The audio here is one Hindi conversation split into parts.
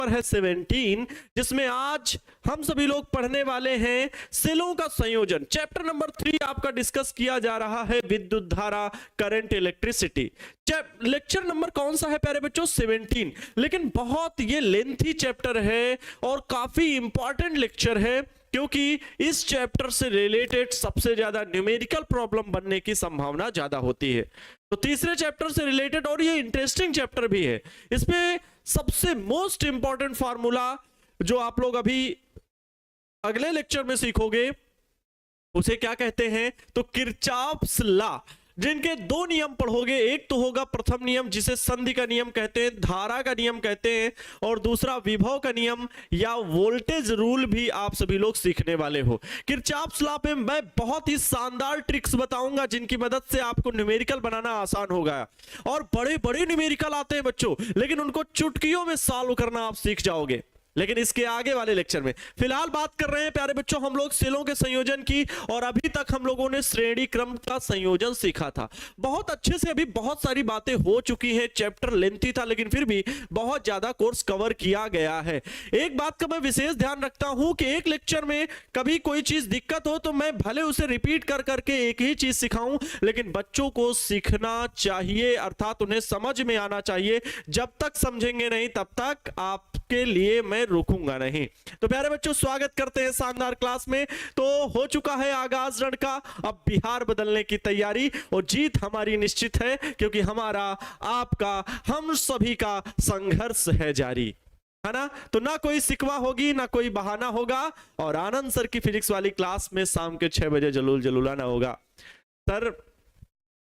पर है 17, जिसमें आज हम सभी लोग पढ़ने वाले हैं सेलों का संयोजन। चैप्टर नंबर 3 आपका डिस्कस किया जा रहा है, विद्युत धारा, करंट, इलेक्ट्रिसिटी। लेक्चर नंबर कौन सा है प्यारे बच्चों? 17। लेकिन बहुत ये लेंथी चैप्टर है और काफी इंपॉर्टेंट लेक्चर है, क्योंकि इस चैप्टर से रिलेटेड सबसे ज्यादा न्यूमेरिकल प्रॉब्लम बनने की संभावना ज्यादा होती है। तो तीसरे चैप्टर से रिलेटेड और ये इंटरेस्टिंग चैप्टर भी है। इसमें सबसे मोस्ट इंपॉर्टेंट फार्मूला जो आप लोग अभी अगले लेक्चर में सीखोगे उसे क्या कहते हैं? तो किरचॉफ्स लॉ, जिनके दो नियम पढ़ोगे। एक तो होगा प्रथम नियम, जिसे संधि का नियम कहते हैं, धारा का नियम कहते हैं, और दूसरा विभव का नियम या वोल्टेज रूल भी आप सभी लोग सीखने वाले हो। किरचॉफ्स लॉ पे मैं बहुत ही शानदार ट्रिक्स बताऊंगा, जिनकी मदद से आपको न्यूमेरिकल बनाना आसान होगा। और बड़े बड़े न्यूमेरिकल आते हैं बच्चों, लेकिन उनको चुटकियों में सॉल्व करना आप सीख जाओगे, लेकिन इसके आगे वाले लेक्चर में। फिलहाल बात कर रहे हैं प्यारे बच्चों हम लोग सेलों के संयोजन की, और अभी तक हम लोगों ने श्रेणी क्रम का संयोजन सीखा था बहुत अच्छे से। अभी बहुत सारी बातें हो चुकी है, चैप्टर लेंथी था लेकिन फिर भी बहुत ज्यादा कोर्स कवर किया गया है। एक बात का मैं विशेष ध्यान रखता हूं कि एक लेक्चर में कभी कोई चीज दिक्कत हो तो मैं भले उसे रिपीट कर करके एक ही चीज सिखाऊं, लेकिन बच्चों को सीखना चाहिए, अर्थात उन्हें समझ में आना चाहिए। जब तक समझेंगे नहीं तब तक आपके लिए मैं रुकूंगा नहीं। तो प्यारे बच्चों, स्वागत करते हैं शानदार क्लास में। तो हो चुका है आगाज रण का, अब बिहार बदलने की तैयारी, और जीत हमारी निश्चित है, क्योंकि हमारा, आपका, हम सभी का संघर्ष है जारी, है ना? तो ना कोई सिकवा होगी, ना कोई बहाना होगा, और आनंद सर की फिजिक्स वाली क्लास में शाम के 6 बजे जलूल जलूलाना होगा। सर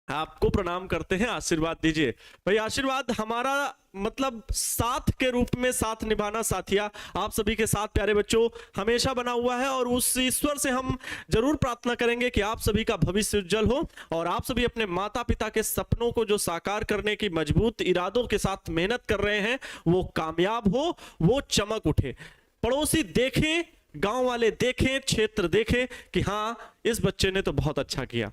आपको प्रणाम करते हैं, आशीर्वाद दीजिए भाई। आशीर्वाद हमारा मतलब साथ के रूप में साथ निभाना, साथिया आप सभी के साथ प्यारे बच्चों हमेशा बना हुआ है, और उस ईश्वर से हम जरूर प्रार्थना करेंगे कि आप सभी का भविष्य उज्जवल हो, और आप सभी अपने माता पिता के सपनों को जो साकार करने की मजबूत इरादों के साथ मेहनत कर रहे हैं वो कामयाब हो, वो चमक उठे। पड़ोसी देखें, गांव वाले देखें, क्षेत्र देखें कि हाँ इस बच्चे ने तो बहुत अच्छा किया।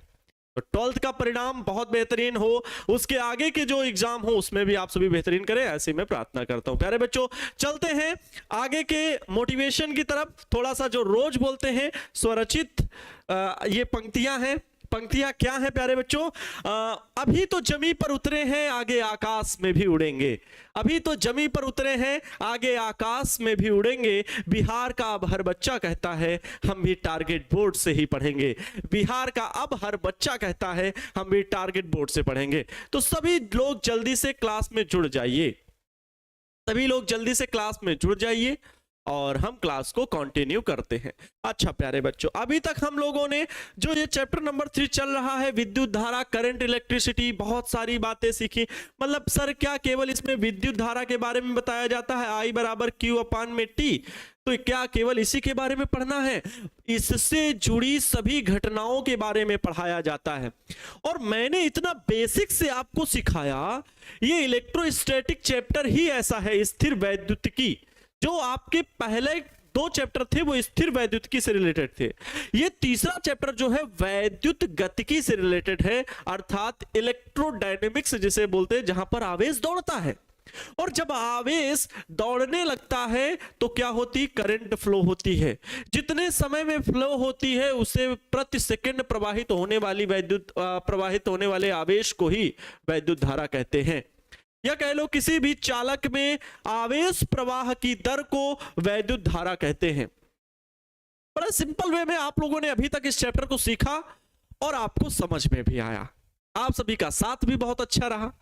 तो 12th का परिणाम बहुत बेहतरीन हो, उसके आगे के जो एग्जाम हो उसमें भी आप सभी बेहतरीन करें, ऐसे मैं प्रार्थना करता हूं। प्यारे बच्चों चलते हैं आगे के मोटिवेशन की तरफ। थोड़ा सा जो रोज बोलते हैं स्वरचित ये पंक्तियां हैं। पंक्तियां क्या है प्यारे बच्चों? अभी तो जमी पर उतरे हैं, आगे आकाश में भी उड़ेंगे। अभी तो जमी पर उतरे हैं, आगे आकाश में भी उड़ेंगे। बिहार का अब हर बच्चा कहता है हम भी टारगेट बोर्ड से ही पढ़ेंगे। बिहार का अब हर बच्चा कहता है हम भी टारगेट बोर्ड से पढ़ेंगे। तो सभी लोग जल्दी से क्लास में जुड़ जाइए, सभी लोग जल्दी से क्लास में जुड़ जाइए, और हम क्लास को कंटिन्यू करते हैं। अच्छा प्यारे बच्चों, अभी तक हम लोगों ने जो ये चैप्टर नंबर 3 चल रहा है, विद्युत धारा, करंट, इलेक्ट्रिसिटी, बहुत सारी बातें सीखी। मतलब सर क्या केवल इसमें विद्युत धारा के बारे में बताया जाता है, I बराबर Q/T, तो क्या केवल इसी के बारे में पढ़ना है? इससे जुड़ी सभी घटनाओं के बारे में पढ़ाया जाता है। और मैंने इतना बेसिक से आपको सिखाया, ये इलेक्ट्रोस्टैटिक चैप्टर ही ऐसा है, स्थिर वैद्युतिकी। जो आपके पहले 2 चैप्टर थे वो स्थिर वैद्युतिकी से रिलेटेड थे, ये तीसरा चैप्टर जो है वैद्युत गतिकी से रिलेटेड है, अर्थात इलेक्ट्रोडायनेमिक्स जिसे बोलते हैं, जहां पर आवेश दौड़ता है। और जब आवेश दौड़ने लगता है तो क्या होती? करंट फ्लो होती है। जितने समय में फ्लो होती है उसे प्रति सेकंड प्रवाहित होने वाली प्रवाहित होने वाले आवेश को ही वैद्युत धारा कहते हैं, या कह लो किसी भी चालक में आवेश प्रवाह की दर को वैद्युत धारा कहते हैं। बड़ा सिंपल वे में आप लोगों ने अभी तक इस चैप्टर को सीखा और आपको समझ में भी आया। आप सभी का साथ भी बहुत अच्छा रहा।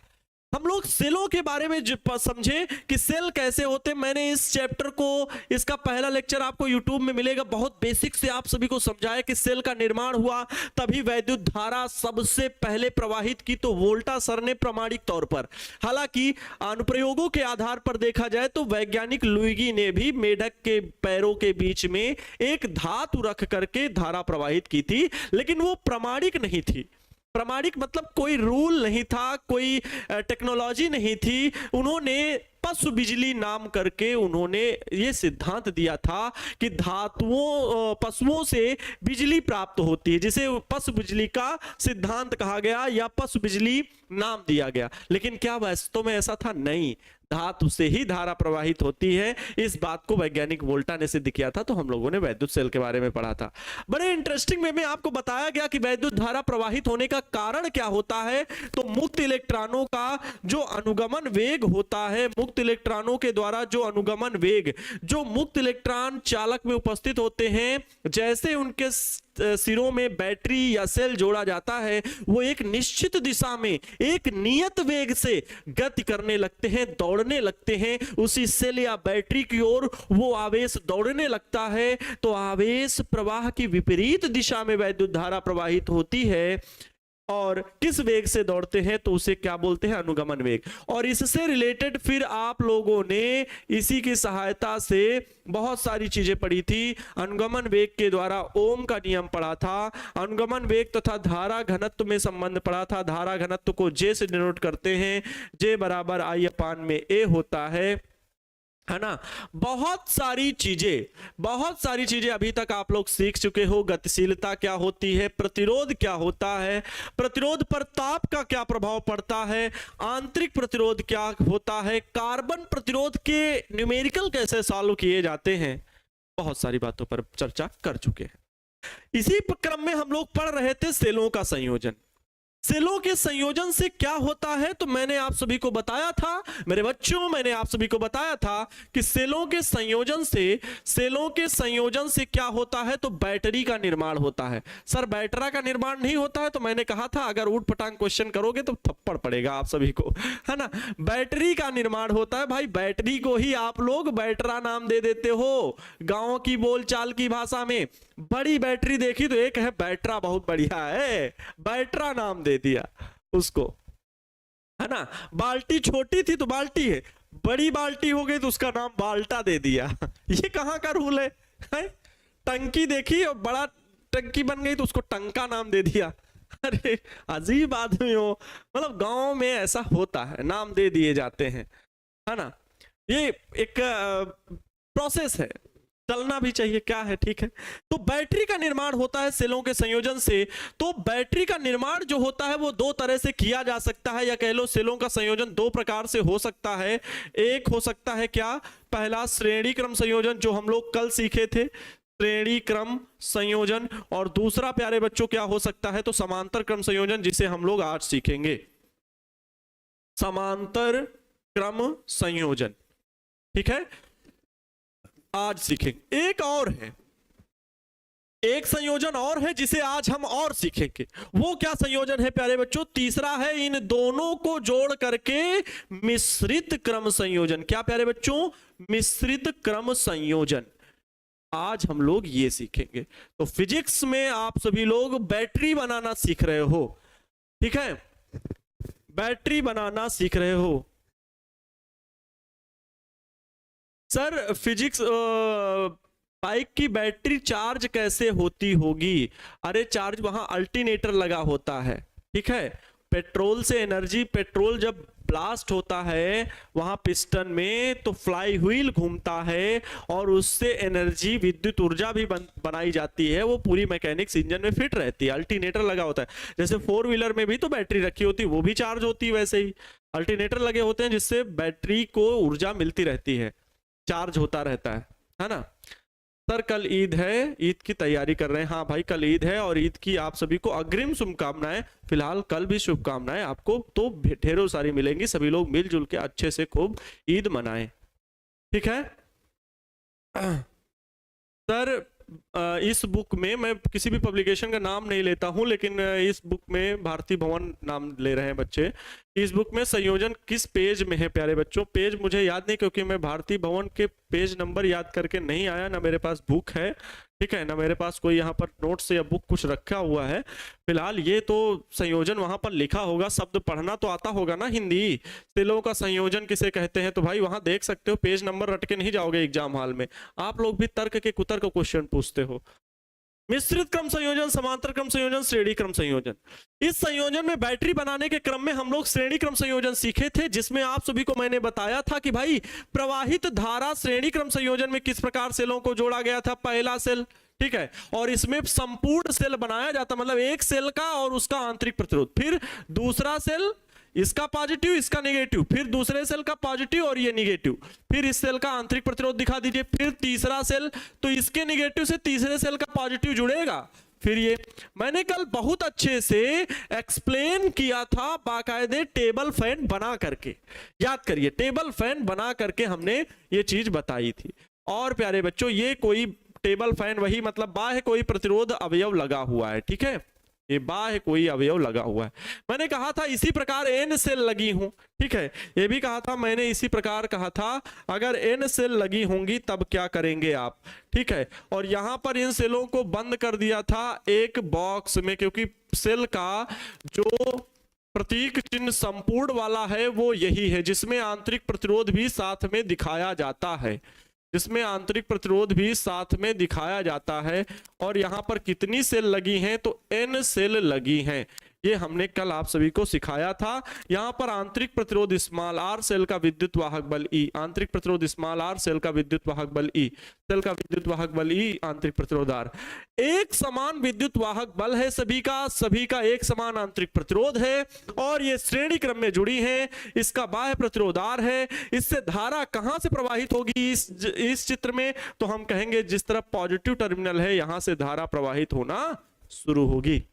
हम लोग सेलों के बारे में समझे कि सेल कैसे होते। मैंने इस चैप्टर को, इसका पहला लेक्चर आपको YouTube में मिलेगा, बहुत बेसिक से आप सभी को समझाया कि सेल का निर्माण हुआ, तभी वैद्युत धारा सबसे पहले प्रवाहित की तो वोल्टा सर ने प्रामाणिक तौर पर। हालांकि अनुप्रयोगों के आधार पर देखा जाए तो वैज्ञानिक लुईगी ने भी मेढक के पैरों के बीच में एक धातु रख करके धारा प्रवाहित की थी, लेकिन वो प्रामाणिक नहीं थी। प्रामाणिक मतलब कोई रूल नहीं था, कोई टेक्नोलॉजी नहीं थी। उन्होंने पशु बिजली नाम करके उन्होंने ये सिद्धांत दिया था कि धातुओं पशुओं से बिजली प्राप्त होती है, जिसे पशु बिजली का सिद्धांत कहा गया या पशु बिजली नाम दिया गया। लेकिन क्या वास्तव में ऐसा था? नहीं, धातु से ही धारा प्रवाहित होती है। इस बात को वैज्ञानिक वोल्टा ने सिद्ध किया था। तो हम लोगों ने वैद्युत सेल के बारे में पढ़ा था। बड़े इंटरेस्टिंग वे में आपको बताया गया कि वैद्युत धारा प्रवाहित होने का कारण क्या होता है। तो मुक्त इलेक्ट्रॉनों का जो अनुगमन वेग होता है, मुक्त इलेक्ट्रॉनों के द्वारा जो अनुगमन वेग, जो मुक्त इलेक्ट्रॉन चालक में उपस्थित होते हैं, जैसे उनके सिरों में बैटरी या सेल जोड़ा जाता है, वो एक निश्चित दिशा में एक नियत वेग से गति करने लगते हैं, दौड़ने लगते हैं। उसी सेल या बैटरी की ओर वो आवेश दौड़ने लगता है। तो आवेश प्रवाह की विपरीत दिशा में वैद्युत धारा प्रवाहित होती है। और किस वेग से दौड़ते हैं तो उसे क्या बोलते हैं? अनुगमन वेग। और इससे रिलेटेड फिर आप लोगों ने इसी की सहायता से बहुत सारी चीजें पढ़ी थी। अनुगमन वेग के द्वारा ओम का नियम पढ़ा था, अनुगमन वेग तथा धारा घनत्व में संबंध पढ़ा था। धारा घनत्व को जे से डिनोट करते हैं, जे बराबर आई अपान में ए होता है ना। बहुत सारी चीजें अभी तक आप लोग सीख चुके हो। गतिशीलता क्या होती है, प्रतिरोध क्या होता है, प्रतिरोध पर ताप का क्या प्रभाव पड़ता है, आंतरिक प्रतिरोध क्या होता है, कार्बन प्रतिरोध के न्यूमेरिकल कैसे सॉल्व किए जाते हैं, बहुत सारी बातों पर चर्चा कर चुके हैं। इसी क्रम में हम लोग पढ़ रहे थे सेलों का संयोजन। सेलों के संयोजन से क्या होता है? तो मैंने आप सभी को बताया था मेरे बच्चों, मैंने आप सभी को बताया था कि सेलों के संयोजन से क्या होता है? तो बैटरी का निर्माण होता है। सर बैटरा का निर्माण नहीं होता है? तो मैंने कहा था अगर ऊट पटांग क्वेश्चन करोगे तो थप्पड़ पड़ेगा आप सभी को, है ना। बैटरी का निर्माण होता है। भाई बैटरी को ही आप लोग बैटरा नाम दे देते हो गांव की बोलचाल की भाषा में। बड़ी बैटरी देखी तो एक है बैटरा, बहुत बढ़िया है, बैटरा नाम दे दिया उसको, है ना। बाल्टी छोटी थी तो बाल्टी है, बड़ी बाल्टी हो गई तो उसका नाम बाल्टा दे दिया। ये कहां का रूल है? टंकी देखी और बड़ा टंकी बन गई तो उसको टंका नाम दे दिया। अरे अजीब आदमी हो, मतलब गांव में ऐसा होता है, नाम दे दिए जाते हैं, है ना। ये एक प्रोसेस है, चलना भी चाहिए, क्या है, ठीक है। तो बैटरी का निर्माण होता है सेलों के संयोजन से। तो बैटरी का निर्माण जो होता है वो दो तरह से किया जा सकता है, या कह लो सेलों का संयोजन दो प्रकार से हो सकता है। एक हो सकता है क्या? पहला श्रेणी क्रम संयोजन, जो हम लोग कल सीखे थे, श्रेणी क्रम संयोजन। और दूसरा प्यारे बच्चों क्या हो सकता है? तो समांतर क्रम संयोजन, जिसे हम लोग आज सीखेंगे, समांतर क्रम संयोजन, ठीक है, आज सीखेंगे। एक और है, एक संयोजन और है जिसे आज हम और सीखेंगे। वो क्या संयोजन है प्यारे बच्चों? तीसरा है इन दोनों को जोड़ करके मिश्रित क्रम संयोजन। क्या प्यारे बच्चों? मिश्रित क्रम संयोजन। आज हम लोग ये सीखेंगे। तो फिजिक्स में आप सभी लोग बैटरी बनाना सीख रहे हो, ठीक है, बैटरी बनाना सीख रहे हो। सर फिजिक्स बाइक की बैटरी चार्ज कैसे होती होगी? अरे चार्ज वहां अल्टरनेटर लगा होता है, ठीक है। पेट्रोल से एनर्जी, पेट्रोल जब ब्लास्ट होता है वहां पिस्टन में तो फ्लाई व्हील घूमता है और उससे एनर्जी, विद्युत ऊर्जा भी बनाई जाती है। वो पूरी मैकेनिक्स इंजन में फिट रहती है, अल्टरनेटर लगा होता है। जैसे फोर व्हीलर में भी तो बैटरी रखी होती है, वो भी चार्ज होती है, वैसे ही अल्टरनेटर लगे होते हैं जिससे बैटरी को ऊर्जा मिलती रहती है, चार्ज होता रहता है ना। सर कल ईद है, ईद की तैयारी कर रहे हैं? हाँ भाई कल ईद है और ईद की आप सभी को अग्रिम शुभकामनाएं। फिलहाल कल भी शुभकामनाएं आपको तो ढेरों सारी मिलेंगी। सभी लोग मिलजुल के अच्छे से खूब ईद मनाएं, ठीक है। सर इस बुक में, मैं किसी भी पब्लिकेशन का नाम नहीं लेता हूं, लेकिन इस बुक में भारती भवन नाम ले रहे हैं बच्चे। इस बुक में संयोजन किस पेज में है प्यारे बच्चों? पेज मुझे याद नहीं, क्योंकि मैं भारती भवन के पेज नंबर याद करके नहीं आया, ना मेरे पास बुक है, ठीक है, ना मेरे पास कोई यहाँ पर नोट्स या बुक कुछ रखा हुआ है। फिलहाल ये तो संयोजन वहां पर लिखा होगा, शब्द पढ़ना तो आता होगा ना हिंदी। सेलों का संयोजन किसे कहते हैं? तो भाई वहां देख सकते हो, पेज नंबर रट के नहीं जाओगे एग्जाम हॉल में। आप लोग भी तर्क के कुतर्क क्वेश्चन पूछते हो। मिश्रित क्रम संयोजन, समांतर क्रम संयोजन, श्रेणी क्रम संयोजन। इस संयोजन में बैटरी बनाने के क्रम में हम लोग श्रेणी क्रम संयोजन सीखे थे, जिसमें आप सभी को मैंने बताया था कि भाई प्रवाहित धारा श्रेणी क्रम संयोजन में किस प्रकार सेलों को जोड़ा गया था। पहला सेल, ठीक है, और इसमें संपूर्ण सेल बनाया जाता, मतलब एक सेल का और उसका आंतरिक प्रतिरोध, फिर दूसरा सेल, इसका पॉजिटिव इसका नेगेटिव, फिर दूसरे सेल का पॉजिटिव और ये नेगेटिव, फिर इस सेल का आंतरिक प्रतिरोध दिखा दीजिए, फिर तीसरा सेल, तो इसके नेगेटिव से तीसरे सेल का पॉजिटिव जुड़ेगा, फिर ये। मैंने कल बहुत अच्छे से एक्सप्लेन किया था बाकायदे टेबल फैन बना करके, याद करिए, टेबल फैन बना करके हमने ये चीज बताई थी। और प्यारे बच्चों, ये कोई टेबल फैन वही मतलब बाह्य कोई प्रतिरोध अवयव लगा हुआ है, ठीक है, ये बाह्य कोई अवयव लगा हुआ है। मैंने कहा था इसी प्रकार n सेल लगी हूं, ठीक है, ये भी कहा था मैंने, इसी प्रकार कहा था अगर n सेल लगी होंगी तब क्या करेंगे आप, ठीक है। और यहां पर इन सेलों को बंद कर दिया था एक बॉक्स में, क्योंकि सेल का जो प्रतीक चिन्ह संपूर्ण वाला है वो यही है, जिसमें आंतरिक प्रतिरोध भी साथ में दिखाया जाता है, जिसमें आंतरिक प्रतिरोध भी साथ में दिखाया जाता है। और यहां पर कितनी सेल लगी हैं, तो n सेल लगी हैं, ये हमने कल आप सभी को सिखाया था। यहां पर आंतरिक प्रतिरोध स्मॉल r सेल का विद्युत वाहक बल E, आंतरिक प्रतिरोध स्मॉल r सेल का विद्युत वाहक बल E, सेल का विद्युत वाहक बल E, आंतरिक प्रतिरोध R। एक समान विद्युत वाहक बल है सभी का एक समान आंतरिक प्रतिरोध है, और ये श्रेणी क्रम में जुड़ी है। इसका बाह्य प्रतिरोध R है। इससे धारा कहां से प्रवाहित होगी इस चित्र में, तो हम कहेंगे जिस तरफ पॉजिटिव टर्मिनल है यहां से धारा प्रवाहित होना शुरू होगी,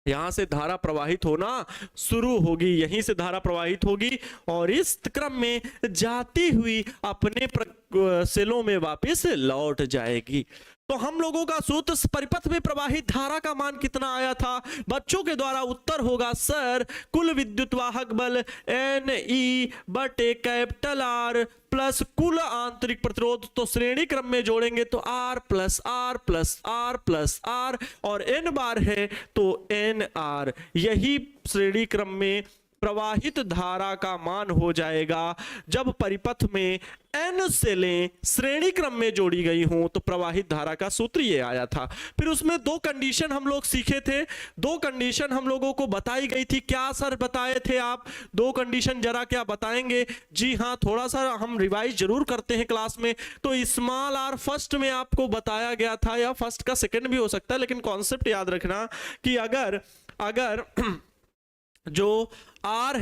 यहां से धारा प्रवाहित होना शुरू होगी, यहीं से धारा प्रवाहित होगी, और इस क्रम में जाती हुई अपने सेलों में वापस लौट जाएगी। तो हम लोगों का सूत्र, परिपथ में प्रवाहित धारा का मान कितना आया था बच्चों के द्वारा, उत्तर होगा सर कुल विद्युत वाहक बल NE बटे कैपिटल R प्लस कुल आंतरिक प्रतिरोध। तो श्रेणी क्रम में जोड़ेंगे तो R plus R plus R plus R, और n बार है तो NR, यही श्रेणी क्रम में प्रवाहित धारा का मान हो जाएगा। जब परिपथ में n सेलें श्रेणी क्रम में जोड़ी गई हों तो प्रवाहित धारा का सूत्र ये आया था। फिर उसमें दो कंडीशन हम लोग सीखे थे, दो कंडीशन हम लोगों को बताई गई थी। क्या सर बताए थे आप, दो कंडीशन जरा क्या बताएंगे? जी हाँ, थोड़ा सा हम रिवाइज जरूर करते हैं क्लास में। तो स्मॉल r फर्स्ट में आपको बताया गया था, या फर्स्ट का सेकंड भी हो सकता है, लेकिन कॉन्सेप्ट याद रखना कि अगर जो R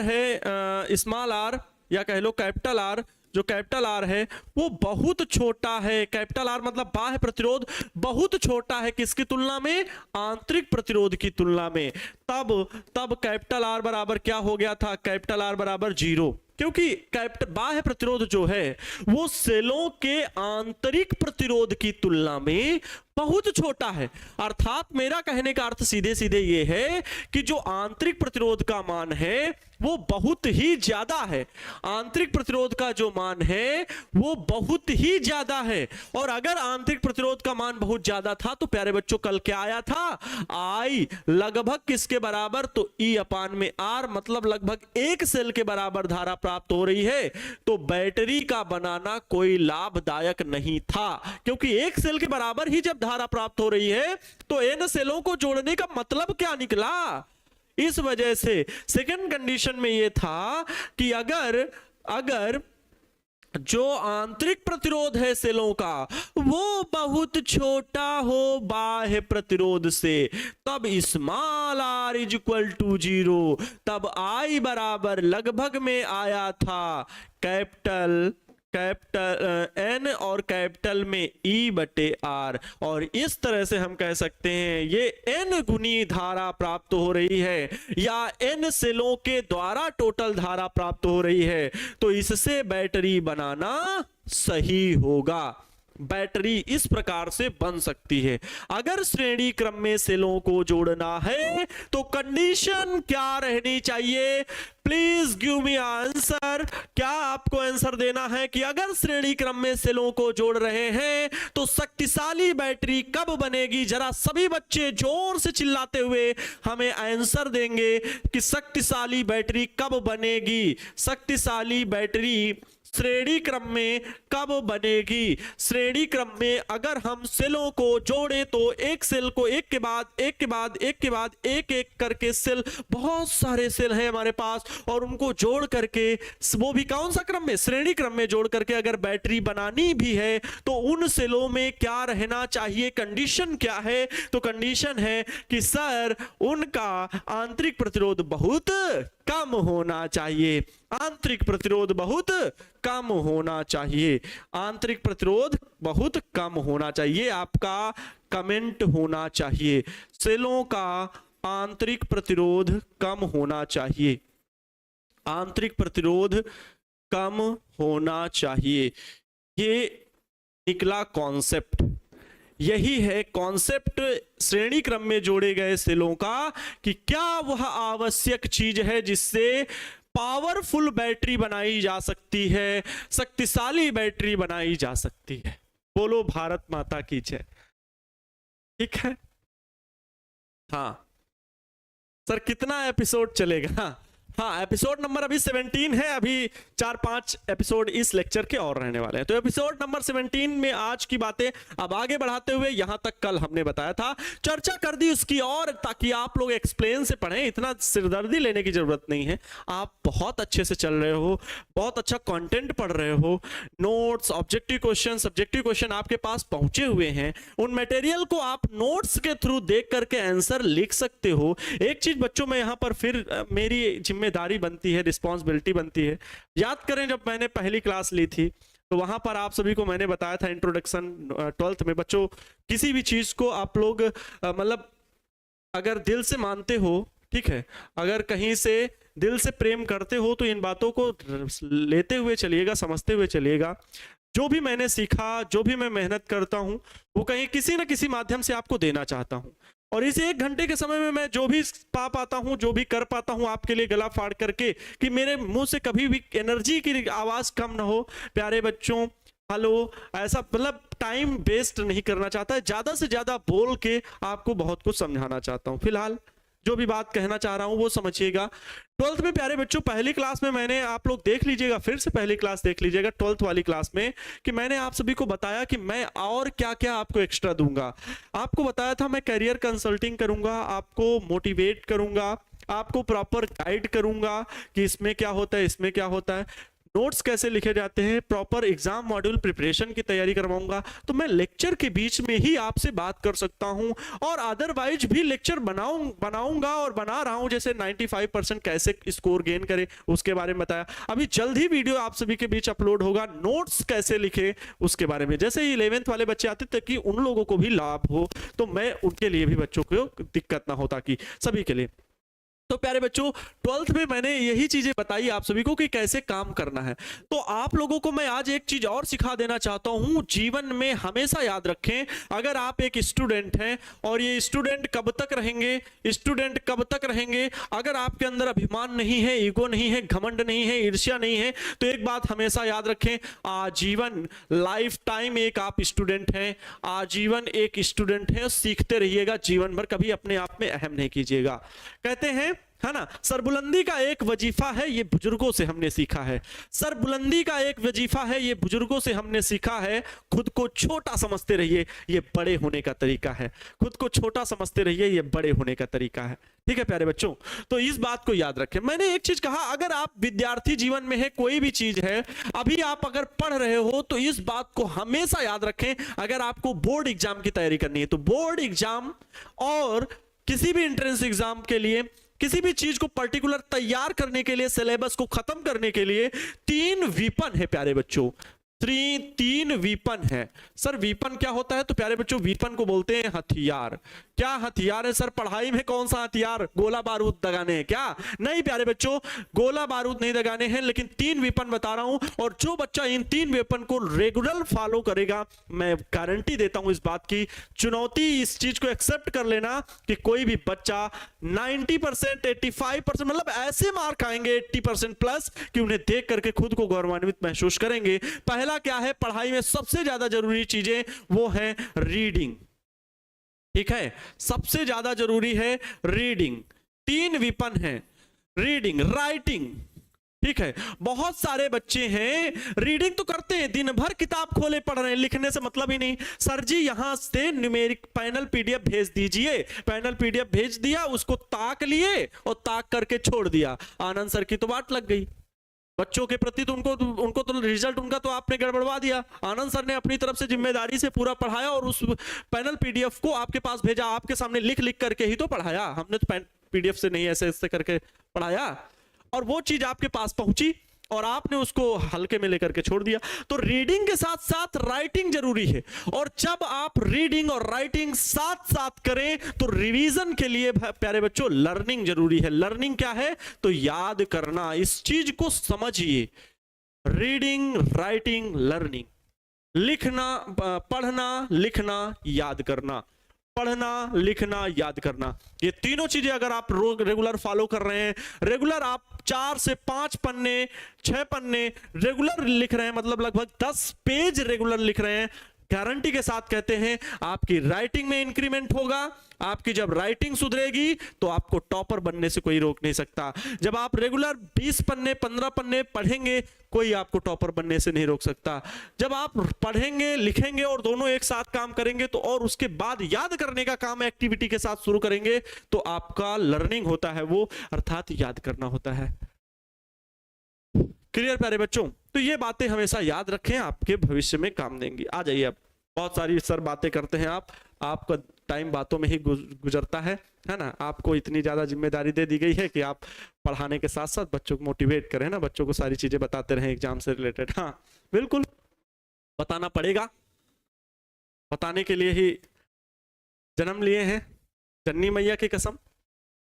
है स्मॉल r या कह लो कैपिटल R, जो कैपिटल R है वो बहुत छोटा है, कैपिटल R मतलब बाह्य प्रतिरोध बहुत छोटा है किसकी तुलना में, आंतरिक प्रतिरोध की तुलना में। तब कैपिटल R बराबर क्या हो गया था, कैपिटल R बराबर 0, क्योंकि बाह्य प्रतिरोध जो है वो सेलों के आंतरिक प्रतिरोध की तुलना में बहुत छोटा है। अर्थात मेरा कहने का अर्थ सीधे सीधे ये है कि जो आंतरिक प्रतिरोध का मान है वो बहुत ही ज्यादा है, आंतरिक प्रतिरोध का जो मान है वो बहुत ही ज्यादा है। और अगर आंतरिक प्रतिरोध का मान बहुत ज्यादा था तो प्यारे बच्चों कल क्या आया था, I लगभग किसके बराबर, तो E अपान में R, मतलब लगभग एक सेल के बराबर धारा प्राप्त हो रही है। तो बैटरी का बनाना कोई लाभदायक नहीं था, क्योंकि एक सेल के बराबर ही जब धारा प्राप्त हो रही है तो n सेलों को जोड़ने का मतलब क्या निकला। इस वजह से सेकंड कंडीशन में यह था कि अगर जो आंतरिक प्रतिरोध है सेलों का वो बहुत छोटा हो बाह्य प्रतिरोध से, तब small r is equal to 0, तब I बराबर लगभग में आया था कैपिटल N और कैपिटल में E बटे R। और इस तरह से हम कह सकते हैं ये N गुनी धारा प्राप्त हो रही है, या N सेलों के द्वारा टोटल धारा प्राप्त हो रही है। तो इससे बैटरी बनाना सही होगा। बैटरी इस प्रकार से बन सकती है। अगर श्रेणी क्रम में सेलों को जोड़ना है तो कंडीशन क्या रहनी चाहिए, प्लीज गिव मी आंसर। क्या आपको आंसर देना है कि अगर श्रेणी क्रम में सेलों को जोड़ रहे हैं तो शक्तिशाली बैटरी कब बनेगी? जरा सभी बच्चे जोर से चिल्लाते हुए हमें आंसर देंगे कि शक्तिशाली बैटरी कब बनेगी। शक्तिशाली बैटरी श्रेणी क्रम में कब बनेगी? श्रेणी क्रम में अगर हम सेलों को जोड़े तो एक सेल को एक के बाद एक के बाद एक के बाद एक एक करके सेल, बहुत सारे सेल हैं हमारे पास, और उनको जोड़ करके, वो भी कौन सा क्रम में? श्रेणी क्रम में जोड़ करके अगर बैटरी बनानी भी है तो उन सेलों में क्या रहना चाहिए? कंडीशन क्या है? तो कंडीशन है कि सर उनका आंतरिक प्रतिरोध बहुत कम होना चाहिए। आंतरिक प्रतिरोध बहुत कम होना चाहिए। आंतरिक प्रतिरोध बहुत कम होना चाहिए, आपका कमेंट होना चाहिए। सेलों का आंतरिक प्रतिरोध कम होना चाहिए। आंतरिक प्रतिरोध कम होना चाहिए, ये निकला कॉन्सेप्ट। यही है कॉन्सेप्ट श्रेणी क्रम में जोड़े गए सेलों का, कि क्या वह आवश्यक चीज है जिससे पावरफुल बैटरी बनाई जा सकती है, शक्तिशाली बैटरी बनाई जा सकती है। बोलो भारत माता की जय। ठीक है, हाँ सर कितना एपिसोड चलेगा? हाँ, एपिसोड नंबर अभी 17 है, अभी 4-5 एपिसोड इस लेक्चर के और रहने वाले हैं। तो एपिसोड नंबर 17 में आज की बातें अब आगे बढ़ाते हुए, यहां तक कल हमने बताया था, चर्चा कर दी उसकी, और ताकि आप लोग एक्सप्लेन से पढ़ें, इतना सिरदर्दी लेने की जरूरत नहीं है। आप बहुत अच्छे से चल रहे हो, बहुत अच्छा कंटेंट पढ़ रहे हो, notes, objective question, subjective question आपके पास पहुंचे हुए हैं। उन मटेरियल को आप नोट्स के थ्रू देख करके आंसर लिख सकते हो। एक चीज बच्चों में यहां पर फिर मेरी जिम्मेदारी बनती है, रिस्पॉन्सिबिलिटी बनती है। याद करें जब मैंने पहली क्लास ली थी तो वहां पर आप सभी को मैंने बताया था इंट्रोडक्शन 12th में, बच्चों किसी भी चीज को आप लोग मतलब अगर दिल से मानते हो, ठीक है, अगर कहीं से दिल से प्रेम करते हो तो इन बातों को लेते हुए चलिएगा, समझते हुए चलिएगा। जो भी मैंने सीखा, जो भी मैं मेहनत करता हूं, वो कहीं किसी ना किसी माध्यम से आपको देना चाहता हूं, और इस 1 घंटे के समय में मैं जो भी पा पाता हूं, जो भी कर पाता हूं आपके लिए गला फाड़ करके, कि मेरे मुंह से कभी भी एनर्जी की आवाज कम ना हो। प्यारे बच्चों, हेलो, ऐसा मतलब टाइम वेस्ट नहीं करना चाहता है, ज्यादा से ज्यादा बोल के आपको बहुत कुछ समझाना चाहता हूं। फिलहाल जो भी बात कहना चाह रहा हूं वो समझिएगा। 12th में प्यारे बच्चों, पहली क्लास में मैंने, आप लोग देख लीजिएगा, फिर से पहली क्लास देख लीजिएगा 12th वाली क्लास में, कि मैंने आप सभी को बताया कि मैं और क्या क्या आपको एक्स्ट्रा दूंगा। आपको बताया था मैं करियर कंसल्टिंग करूंगा, आपको मोटिवेट करूंगा, आपको प्रॉपर गाइड करूंगा कि इसमें क्या होता है, इसमें क्या होता है, नोट्स कैसे लिखे जाते हैं, प्रॉपर एग्जाम मॉड्यूल प्रिपरेशन की तैयारी करवाऊंगा। तो मैं लेक्चर के बीच में ही आपसे बात कर सकता हूं, और अदरवाइज भी लेक्चर बनाऊंगा और बना रहा हूं। जैसे 95% कैसे स्कोर गेन करें उसके बारे में बताया। अभी जल्द ही वीडियो आप सभी के बीच अपलोड होगा, नोट्स कैसे लिखे उसके बारे में। जैसे ही 11th वाले बच्चे आते ताकि उन लोगों को भी लाभ हो, तो मैं उनके लिए भी, बच्चों को दिक्कत ना हो, ताकि सभी के लिए। तो प्यारे बच्चों, 12th में मैंने यही चीजें बताई आप सभी को कि कैसे काम करना है। तो आप लोगों को मैं आज एक चीज और सिखा देना चाहता हूं। जीवन में हमेशा याद रखें, अगर आप एक स्टूडेंट हैं, और ये स्टूडेंट कब तक रहेंगे, स्टूडेंट कब तक रहेंगे, अगर आपके अंदर अभिमान नहीं है, ईगो नहीं है, घमंड नहीं है, ईर्ष्या नहीं है, तो एक बात हमेशा याद रखें, आजीवन, लाइफ टाइम एक आप स्टूडेंट हैं, आजीवन एक स्टूडेंट हैं। सीखते रहिएगा जीवन भर, कभी अपने आप में अहम नहीं कीजिएगा। कहते हैं, है ना, सरबुलंदी का एक वजीफा है, ये बुजुर्गों से हमने सीखा है। सरबुलंदी का एक वजीफा है, ये बुजुर्गों से हमने सीखा है। खुद को छोटा समझते रहिए, ये बड़े होने का तरीका है। खुद को छोटा समझते रहिए, ये बड़े होने का तरीका है। ठीक है प्यारे बच्चों, तो इस बात को याद रखें। मैंने एक चीज कहा, अगर आप विद्यार्थी जीवन में है, कोई भी चीज है, अभी आप अगर पढ़ रहे हो, तो इस बात को हमेशा याद रखें, अगर आपको बोर्ड एग्जाम की तैयारी करनी है, तो बोर्ड एग्जाम और किसी भी एंट्रेंस एग्जाम के लिए, किसी भी चीज को पर्टिकुलर तैयार करने के लिए, सिलेबस को खत्म करने के लिए 3 वीपन है प्यारे बच्चों। 3 वीपन है। सर वीपन क्या होता है? तो प्यारे बच्चों, वीपन को बोलते हैं हथियार। क्या हथियार है सर? पढ़ाई में कौन सा हथियार? गोला बारूद दगाने हैं क्या? नहीं प्यारे बच्चों, गोला बारूद नहीं दगाने हैं, लेकिन 3 वीपन बता रहा हूं। और जो बच्चा इन 3 वीपन को रेगुलर फॉलो करेगा, मैं गारंटी देता हूं इस बात की, चुनौती, इस चीज को एक्सेप्ट कर लेना कि कोई भी बच्चा 90%, 85%, मतलब ऐसे मार्क आएंगे 80% प्लस, कि उन्हें देख करके खुद को गौरवान्वित महसूस करेंगे। पहला क्या है? पढ़ाई में सबसे ज्यादा जरूरी चीजें वो है रीडिंग। ठीक है, सबसे ज्यादा जरूरी है रीडिंग। 3 विपन है, रीडिंग, राइटिंग, ठीक है। बहुत सारे बच्चे हैं रीडिंग तो करते हैं, दिन भर किताब खोले पढ़ रहे हैं, लिखने से मतलब ही नहीं। सर जी यहां से न्यूमेरिक पैनल पीडीएफ भेज दीजिए, पैनल पीडीएफ भेज दिया, उसको ताक लिए और ताक करके छोड़ दिया, आनंद सर की तो बात लग गई। बच्चों के प्रति तो उनको तो रिजल्ट उनका तो आपने गड़बड़वा दिया। आनंद सर ने अपनी तरफ से जिम्मेदारी से पूरा पढ़ाया और उस पैनल पीडीएफ को आपके पास भेजा, आपके सामने लिख लिख करके ही तो पढ़ाया, हमने तो पीडीएफ से नहीं ऐसे ऐसे करके पढ़ाया, और वो चीज आपके पास पहुंची और आपने उसको हल्के में लेकर के छोड़ दिया। तो रीडिंग के साथ साथ राइटिंग जरूरी है, और जब आप रीडिंग और राइटिंग साथ साथ करें तो रिवीजन के लिए प्यारे बच्चों लर्निंग जरूरी है। लर्निंग क्या है? तो याद करना, इस चीज को समझिए। रीडिंग, राइटिंग, लर्निंग, लिखना, पढ़ना, लिखना, याद करना, पढ़ना, लिखना, याद करना, ये तीनों चीजें अगर आप रेगुलर फॉलो कर रहे हैं, रेगुलर आप 4 से 5 पन्ने 6 पन्ने रेगुलर लिख रहे हैं, मतलब लगभग 10 पेज रेगुलर लिख रहे हैं, गारंटी के साथ कहते हैं आपकी राइटिंग में इंक्रीमेंट होगा। आपकी जब राइटिंग सुधरेगी तो आपको टॉपर बनने से कोई रोक नहीं सकता। जब आप रेगुलर 20 पन्ने 15 पन्ने पढ़ेंगे, कोई आपको टॉपर बनने से नहीं रोक सकता। जब आप पढ़ेंगे, लिखेंगे और दोनों एक साथ काम करेंगे तो, और उसके बाद याद करने का काम एक्टिविटी के साथ शुरू करेंगे तो आपका लर्निंग होता है वो, अर्थात याद करना होता है। क्लियर प्यारे बच्चों? तो ये बातें हमेशा याद रखें, आपके भविष्य में काम देंगी। आ जाइए, अब बहुत सारी सर बातें करते हैं आपका टाइम बातों में ही गुजरता है ना। आपको इतनी ज्यादा जिम्मेदारी दे दी गई है कि आप पढ़ाने के साथ साथ बच्चों को मोटिवेट करें ना, बच्चों को सारी चीजें बताते रहें एग्जाम से रिलेटेड। हाँ बिल्कुल बताना पड़ेगा, बताने के लिए ही जन्म लिए हैं, चन्नी मैया की कसम।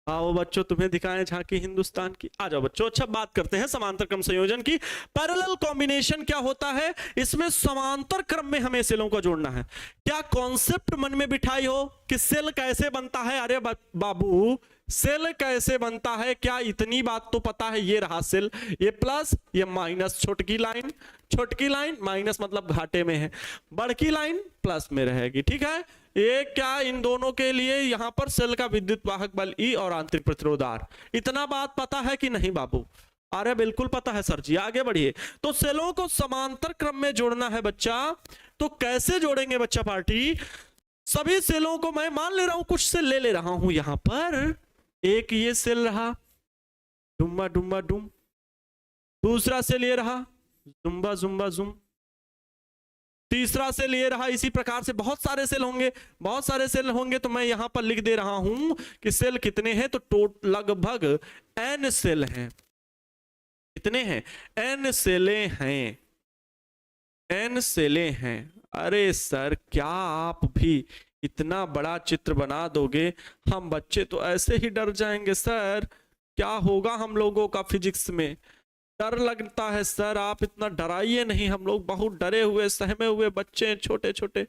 आओ बच्चों तुम्हें दिखाएं झांकी हिंदुस्तान की। आ जाओ बच्चों, अच्छा बात करते हैं समांतर क्रम संयोजन की। पैरेलल कॉम्बिनेशन क्या होता है? इसमें समांतर क्रम में हमें सेलों को जोड़ना है। क्या कॉन्सेप्ट मन में बिठाई हो कि सेल कैसे बनता है? अरे बाबू सेल कैसे बनता है, क्या इतनी बात तो पता है? ये रहा सेल, ये प्लस ये माइनस, छोटकी लाइन माइनस मतलब घाटे में है, बड़की लाइन प्लस में रहेगी। ठीक है, ये क्या इन दोनों के लिए यहां पर सेल का विद्युत वाहक बल E और आंतरिक प्रतिरोध R, इतना बात पता है कि नहीं बाबू? अरे बिल्कुल पता है सर जी, आगे बढ़िए। तो सेलों को समांतर क्रम में जोड़ना है बच्चा, तो कैसे जोड़ेंगे बच्चा पार्टी? सभी सेलों को मैं मान ले रहा हूं, कुछ सेल ले रहा हूं यहां पर। एक ये सेल रहा डुम्बा डुम्बा डुम, दूसरा सेल ये रहा जुम्बा जुम्बा जुम, तीसरा सेल ये रहा। इसी प्रकार से बहुत सारे सेल होंगे, तो मैं यहां पर लिख दे रहा हूं कि सेल कितने हैं। तो लगभग n सेल हैं। कितने हैं? n सेलें हैं। अरे सर क्या आप भी इतना बड़ा चित्र बना दोगे? हम बच्चे तो ऐसे ही डर जाएंगे सर, क्या होगा हम लोगों का फिजिक्स में? डर लगता है सर, आप इतना डराइए नहीं, हम लोग बहुत डरे हुए सहमे हुए बच्चे हैं, छोटे छोटे।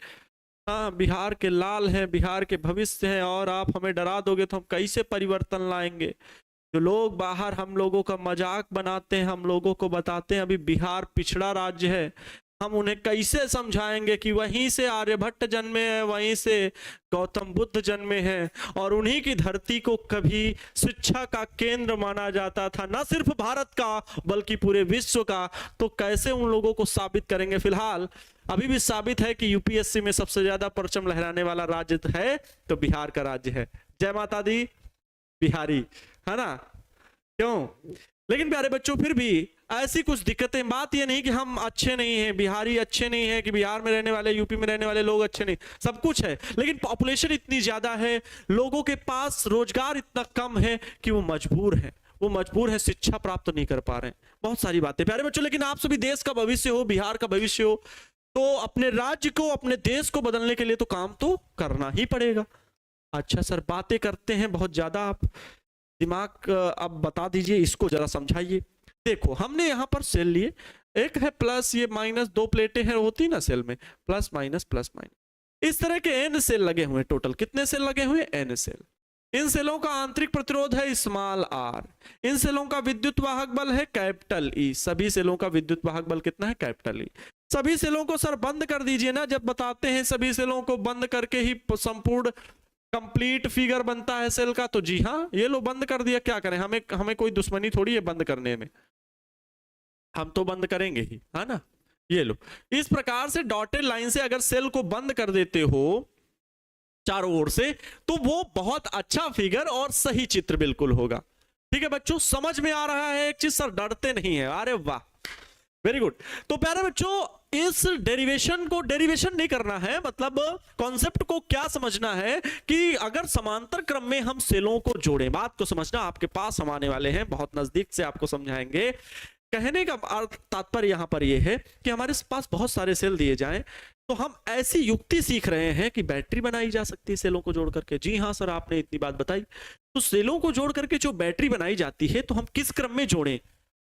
हाँ, बिहार के लाल हैं, बिहार के भविष्य हैं, और आप हमें डरा दोगे तो हम कैसे परिवर्तन लाएंगे? जो लोग बाहर हम लोगों का मजाक बनाते हैं, हम लोगों को बताते हैं अभी बिहार पिछड़ा राज्य है, हम उन्हें कैसे समझाएंगे कि वहीं से आर्यभट्ट जन्मे हैं, वहीं से गौतम बुद्ध जन्मे हैं, और उन्हीं की धरती को कभी शिक्षा का केंद्र माना जाता था, न सिर्फ भारत का बल्कि पूरे विश्व का। तो कैसे उन लोगों को साबित करेंगे? फिलहाल अभी भी साबित है कि यूपीएससी में सबसे ज्यादा परचम लहराने वाला राज्य है तो बिहार का राज्य है। जय माता दी बिहारी, है ना? क्यों? लेकिन प्यारे बच्चों फिर भी ऐसी कुछ दिक्कतें, बात ये नहीं कि हम अच्छे नहीं हैं, बिहारी अच्छे नहीं है, कि बिहार में रहने वाले यूपी में रहने वाले लोग अच्छे नहीं, सब कुछ है, लेकिन पॉपुलेशन इतनी ज्यादा है, लोगों के पास रोजगार इतना कम है कि वो मजबूर है शिक्षा प्राप्त नहीं कर पा रहे हैं। बहुत सारी बातें प्यारे बच्चों, लेकिन आप सभी देश का भविष्य हो, बिहार का भविष्य हो, तो अपने राज्य को, अपने देश को बदलने के लिए तो काम तो करना ही पड़ेगा। अच्छा सर बातें करते हैं बहुत ज्यादा, आप दिमाग अब बता दीजिए, इसको जरा समझाइए। देखो हमने यहां पर सेल लिए, एक है प्लस, ये माइनस, दो प्लेटें हैं होती ना सेल में, प्लस माइनस, इस तरह के n सेल लगे हुए। टोटल कितने सेल लगे हुए? n cell. इन सेलों का आंतरिक प्रतिरोध है स्मॉल r, इन सेलों का विद्युत वाहक बल है कैपिटल E। सभी सेलों का विद्युत वाहक बल कितना है? Capital E। सभी सेलों को सर बंद कर दीजिए ना, जब बताते हैं सभी सेलों को बंद करके ही संपूर्ण कंप्लीट फिगर बनता है सेल का, तो जी हाँ, ये लो बंद कर दिया, क्या करें, हमें कोई दुश्मनी थोड़ी है बंद करने में। हम तो बंद करेंगे ही, है ना। ये लो, इस प्रकार से डॉटेड लाइन से अगर सेल को बंद कर देते हो चारों ओर से, तो वो बहुत अच्छा फिगर और सही चित्र बिल्कुल होगा। ठीक है बच्चों, समझ में आ रहा है एक चीज? सर डरते नहीं है, अरे वाह, वेरी गुड। तो प्यारे बच्चों, इस डेरिवेशन को डेरिवेशन नहीं करना है, मतलब कॉन्सेप्ट को क्या समझना है कि अगर समांतर क्रम में हम सेलों को जोड़ें, बात को समझना, आपके पास हम आने वाले हैं, बहुत नजदीक से आपको समझाएंगे। कहने का अर्थ तात्पर्य यहां पर यह है कि हमारे पास बहुत सारे सेल दिए जाएं, तो हम ऐसी युक्ति सीख रहे हैं कि बैटरी बनाई जा सकती है सेलों को जोड़ करके। जी हाँ सर, आपने इतनी बात बताई। तो सेलों को जोड़ करके जो बैटरी बनाई जाती है, तो हम किस क्रम में जोड़ें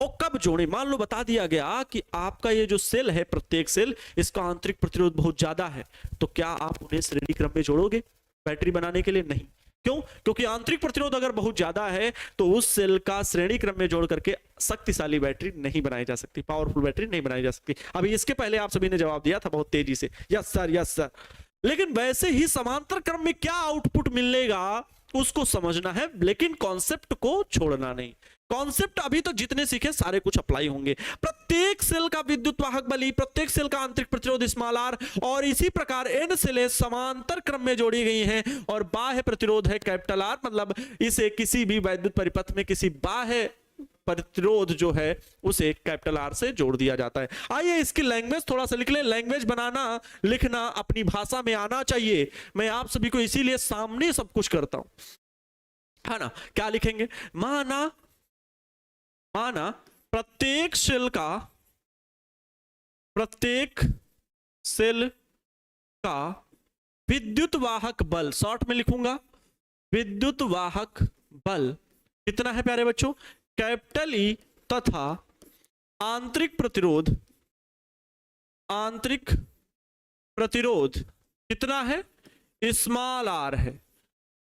और कब जोड़ें? मान लो बता दिया गया कि आपका ये जो सेल है, प्रत्येक सेल, इसका आंतरिक प्रतिरोध बहुत ज्यादा है, तो क्या आप उन्हें श्रेणी क्रम में जोड़ोगे बैटरी बनाने के लिए? नहीं। क्यों? क्योंकि आंतरिक प्रतिरोध अगर बहुत ज्यादा है तो उस सेल का श्रेणी क्रम में जोड़ करके शक्तिशाली बैटरी नहीं बनाई जा सकती, पावरफुल बैटरी नहीं बनाई जा सकती। अभी इसके पहले आप सभी ने जवाब दिया था बहुत तेजी से, यस सर, यस सर। लेकिन वैसे ही समांतर क्रम में क्या आउटपुट मिलेगा उसको समझना है, लेकिन कॉन्सेप्ट को छोड़ना नहीं। कॉन्सेप्ट अभी तो जितने सीखे सारे कुछ अप्लाई होंगे। प्रत्येक सेल का विद्युत वाहक बल, प्रत्येक सेल का आंतरिक प्रतिरोध स्मॉल आर, और इसी प्रकार एन सेलें समांतर क्रम में जोड़ी गई हैं और बाह्य प्रतिरोध है कैपिटल आर, मतलब इसे किसी भी वैद्युत परिपथ में किसी बाह्य प्रतिरोध जो है उसे कैपिटल आर से जोड़ दिया जाता है। आइए इसकी लैंग्वेज थोड़ा सा लिख लें। लैंग्वेज बनाना लिखना अपनी भाषा में आना चाहिए। मैं आप सभी को इसीलिए सामने सब कुछ करता हूं, है ना। क्या लिखेंगे? माना प्रत्येक सेल का विद्युत वाहक बल, शॉर्ट में लिखूंगा, विद्युत वाहक बल कितना है प्यारे बच्चों? कैपिटल ई, तथा आंतरिक प्रतिरोध कितना है? स्मॉल आर है।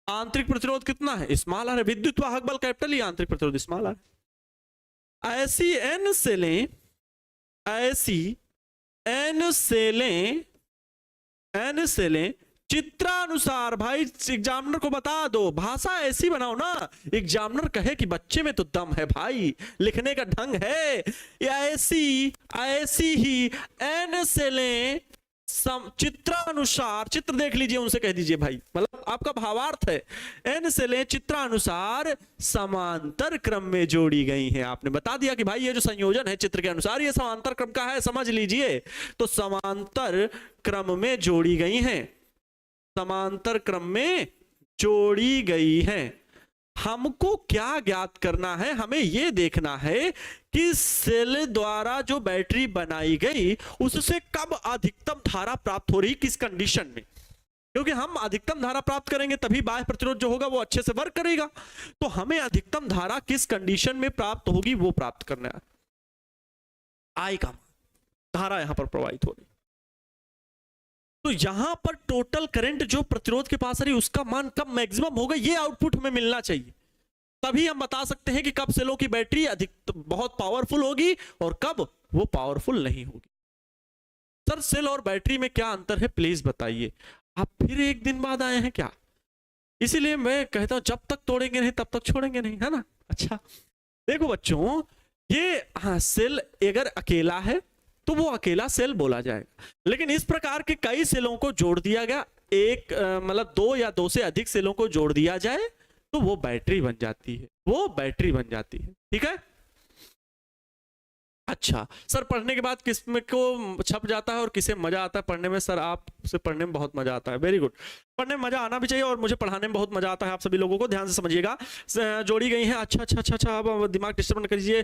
आंतरिक प्रतिरोध कितना है? स्मॉल आर है। विद्युत वाहक बल कैपिटल ई, आंतरिक प्रतिरोध स्मॉल आर। ऐसी एन सेलें चित्रानुसार, भाई एग्जामिनर को बता दो, भाषा ऐसी बनाओ ना एग्जामिनर कहे कि बच्चे में तो दम है भाई, लिखने का ढंग है। ऐसी ही एन सेलें चित्रानुसार, चित्र देख लीजिए उनसे कह दीजिए भाई, मतलब आपका भावार्थ है। एन सेलें चित्रानुसार समांतर क्रम में जोड़ी गई हैं। आपने बता दिया कि भाई ये जो संयोजन है चित्र के अनुसार ये समांतर क्रम का है, समझ लीजिए। तो समांतर क्रम में जोड़ी गई हैं, समांतर क्रम में जोड़ी गई हैं। हमको क्या ज्ञात करना है? हमें यह देखना है कि सेल द्वारा जो बैटरी बनाई गई उससे कब अधिकतम धारा प्राप्त हो रही, किस कंडीशन में। क्योंकि हम अधिकतम धारा प्राप्त करेंगे तभी बाह्य प्रतिरोध जो होगा वो अच्छे से वर्क करेगा। तो हमें अधिकतम धारा किस कंडीशन में प्राप्त होगी वो प्राप्त करना है। आई का धारा यहां पर प्रवाहित हो रही, तो यहां पर टोटल करंट जो प्रतिरोध के पास आ रही उसका मान कब मैक्सिमम होगा, ये आउटपुट हमें मिलना चाहिए। तभी हम बता सकते हैं कि कब सेलों की बैटरी अधिक बहुत पावरफुल होगी और कब वो पावरफुल नहीं होगी। सर सेल और बैटरी में क्या अंतर है प्लीज बताइए। आप फिर एक दिन बाद आए हैं क्या? इसीलिए मैं कहता हूं जब तक तोड़ेंगे नहीं तब तक छोड़ेंगे नहीं, है ना। अच्छा देखो बच्चों, ये सेल अगर अकेला है तो वो अकेला सेल बोला जाएगा, लेकिन इस प्रकार के कई सेलों को जोड़ दिया गया, एक मतलब दो या दो से अधिक सेलों को जोड़ दिया जाए तो वो बैटरी बन जाती है, वो बैटरी बन जाती है। ठीक है। अच्छा सर पढ़ने के बाद किस में को छप जाता है और किसे मजा आता है पढ़ने में? सर आपसे पढ़ने में बहुत मजा आता है। वेरी गुड, पढ़ने में मजा आना भी चाहिए और मुझे पढ़ाने में बहुत मजा आता है। आप सभी लोगों को ध्यान से समझिएगा। जोड़ी गई है। अच्छा अच्छा अच्छा अच्छा, अब दिमाग डिस्टर्ब न करिए।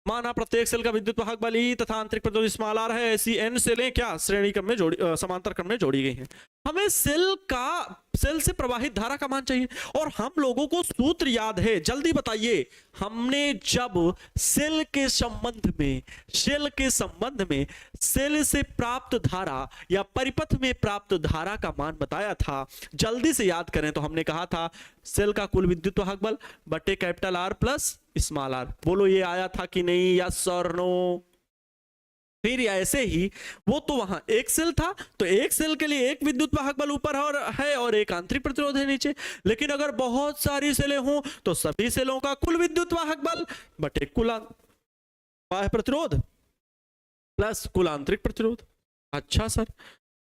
माना प्रत्येक सेल का विद्युत वाहक बल ई तथा आंतरिक प्रतिरोध स्मॉल आर है। ऐसी एन सेलें क्या श्रेणी क्रम में जोड़ी समांतर क्रम में जोड़ी गई हैं। हमें सेल से प्रवाहित धारा का मान चाहिए और हम लोगों को सूत्र याद है, जल्दी बताइए। हमने जब सेल के संबंध में सेल से प्राप्त धारा या परिपथ में प्राप्त धारा का मान बताया था, जल्दी से याद करें तो हमने कहा था सेल का कुल विद्युत वाहक बल बटे capital R plus small R. बोलो ये आया था कि नहीं, यस और नो? फिर ऐसे ही वो तो वहां एक सेल था तो एक सेल के लिए एक विद्युत वाहक बल ऊपर और एक आंतरिक प्रतिरोध है नीचे। लेकिन अगर बहुत सारी सेलें हों तो सभी सेलों का कुल विद्युत वाहक बल बटे कुल बाह्य प्रतिरोध प्लस कुल आंतरिक प्रतिरोध। अच्छा सर,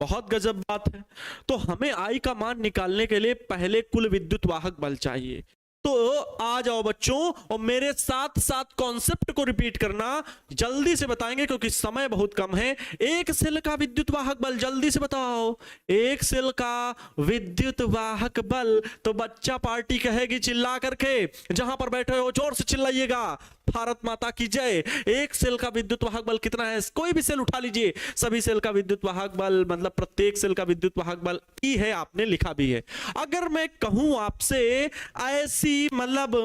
बहुत गजब बात है। तो हमें आई का मान निकालने के लिए पहले कुल विद्युत वाहक बल चाहिए। तो आ जाओ बच्चों और मेरे साथ साथ कॉन्सेप्ट को रिपीट करना, जल्दी से बताएंगे क्योंकि समय बहुत कम है। एक सेल का विद्युत वाहक बल जल्दी से बताओ, एक सेल का विद्युत वाहक बल। तो बच्चा पार्टी कहेगी चिल्ला करके, जहां पर बैठे हो जोर से चिल्लाइएगा, भारत माता की जय। एक सेल का विद्युत वाहक बल कितना है? कोई भी सेल उठा लीजिए, सभी सेल का विद्युत वाहक बल मतलब प्रत्येक सेल का विद्युत वाहक बल ई है, आपने लिखा भी है। अगर मैं कहूं आपसे ऐसी मतलब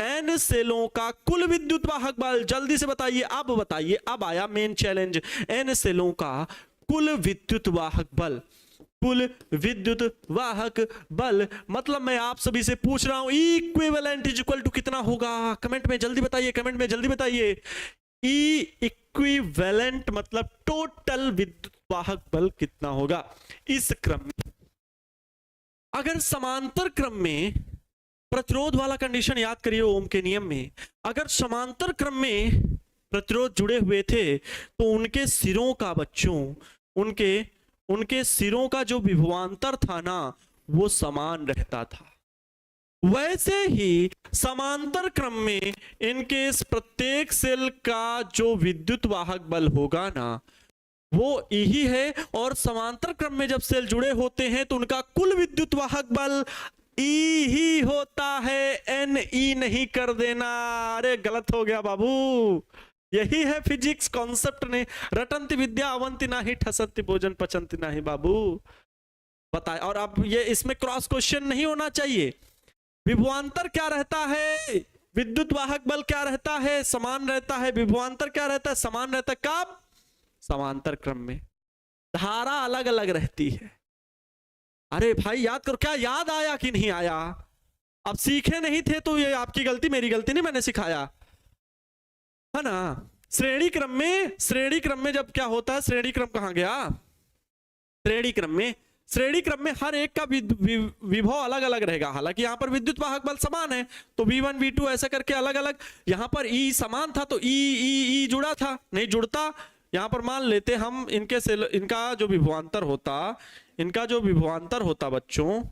n सेलों का कुल विद्युत वाहक बल, जल्दी से बताइए, अब बताइए, अब आया मेन चैलेंज। n सेलों का कुल विद्युत वाहक बल, कुल विद्युत वाहक बल मतलब मैं आप सभी से पूछ रहा हूं इक्विवेलेंट इज इक्वल टू कितना होगा? कमेंट में जल्दी बताइए, कमेंट में जल्दी बताइए। ई इक्विवेलेंट मतलब टोटल विद्युत वाहक बल कितना होगा इस क्रम में। अगर समांतर क्रम में प्रतिरोध वाला कंडीशन याद करिए ओम के नियम में, अगर समांतर क्रम में प्रतिरोध जुड़े हुए थे तो उनके सिरों का बच्चों, उनके सिरों का जो विभवांतर था ना वो समान रहता था। वैसे ही समांतर क्रम में इनके इस प्रत्येक सेल का जो विद्युत वाहक बल होगा ना वो यही है। और समांतर क्रम में जब सेल जुड़े होते हैं तो उनका कुल विद्युत वाहक बल ई ही होता है, एन ई नहीं कर देना। अरे गलत हो गया बाबू, यही है फिजिक्स कॉन्सेप्ट ने। रटंती विद्या अवंती नाही, ठसंती भोजन पचंती नाही बाबू, बताए। और अब ये इसमें क्रॉस क्वेश्चन नहीं होना चाहिए। विभवांतर क्या रहता है, विद्युत वाहक बल क्या रहता है? समान रहता है। विभवांतर क्या रहता है? समान रहता है। कब? समांतर क्रम में। धारा अलग अलग रहती है। अरे भाई याद करो, क्या याद आया कि नहीं आया? अब सीखे नहीं थे तो ये आपकी गलती, मेरी गलती नहीं, मैंने सिखाया है ना। श्रेणी क्रम में जब क्या होता है, श्रेणी क्रम कहां गया? श्रेणी क्रम में हर एक का विभव अलग अलग रहेगा। हालांकि यहां पर विद्युत वाहक बल समान है तो V1 V2 ऐसा करके अलग अलग। यहां पर E समान था तो E जुड़ा था, नहीं जुड़ता। यहां पर मान लेते हम इनका जो विभवांतर होता बच्चों,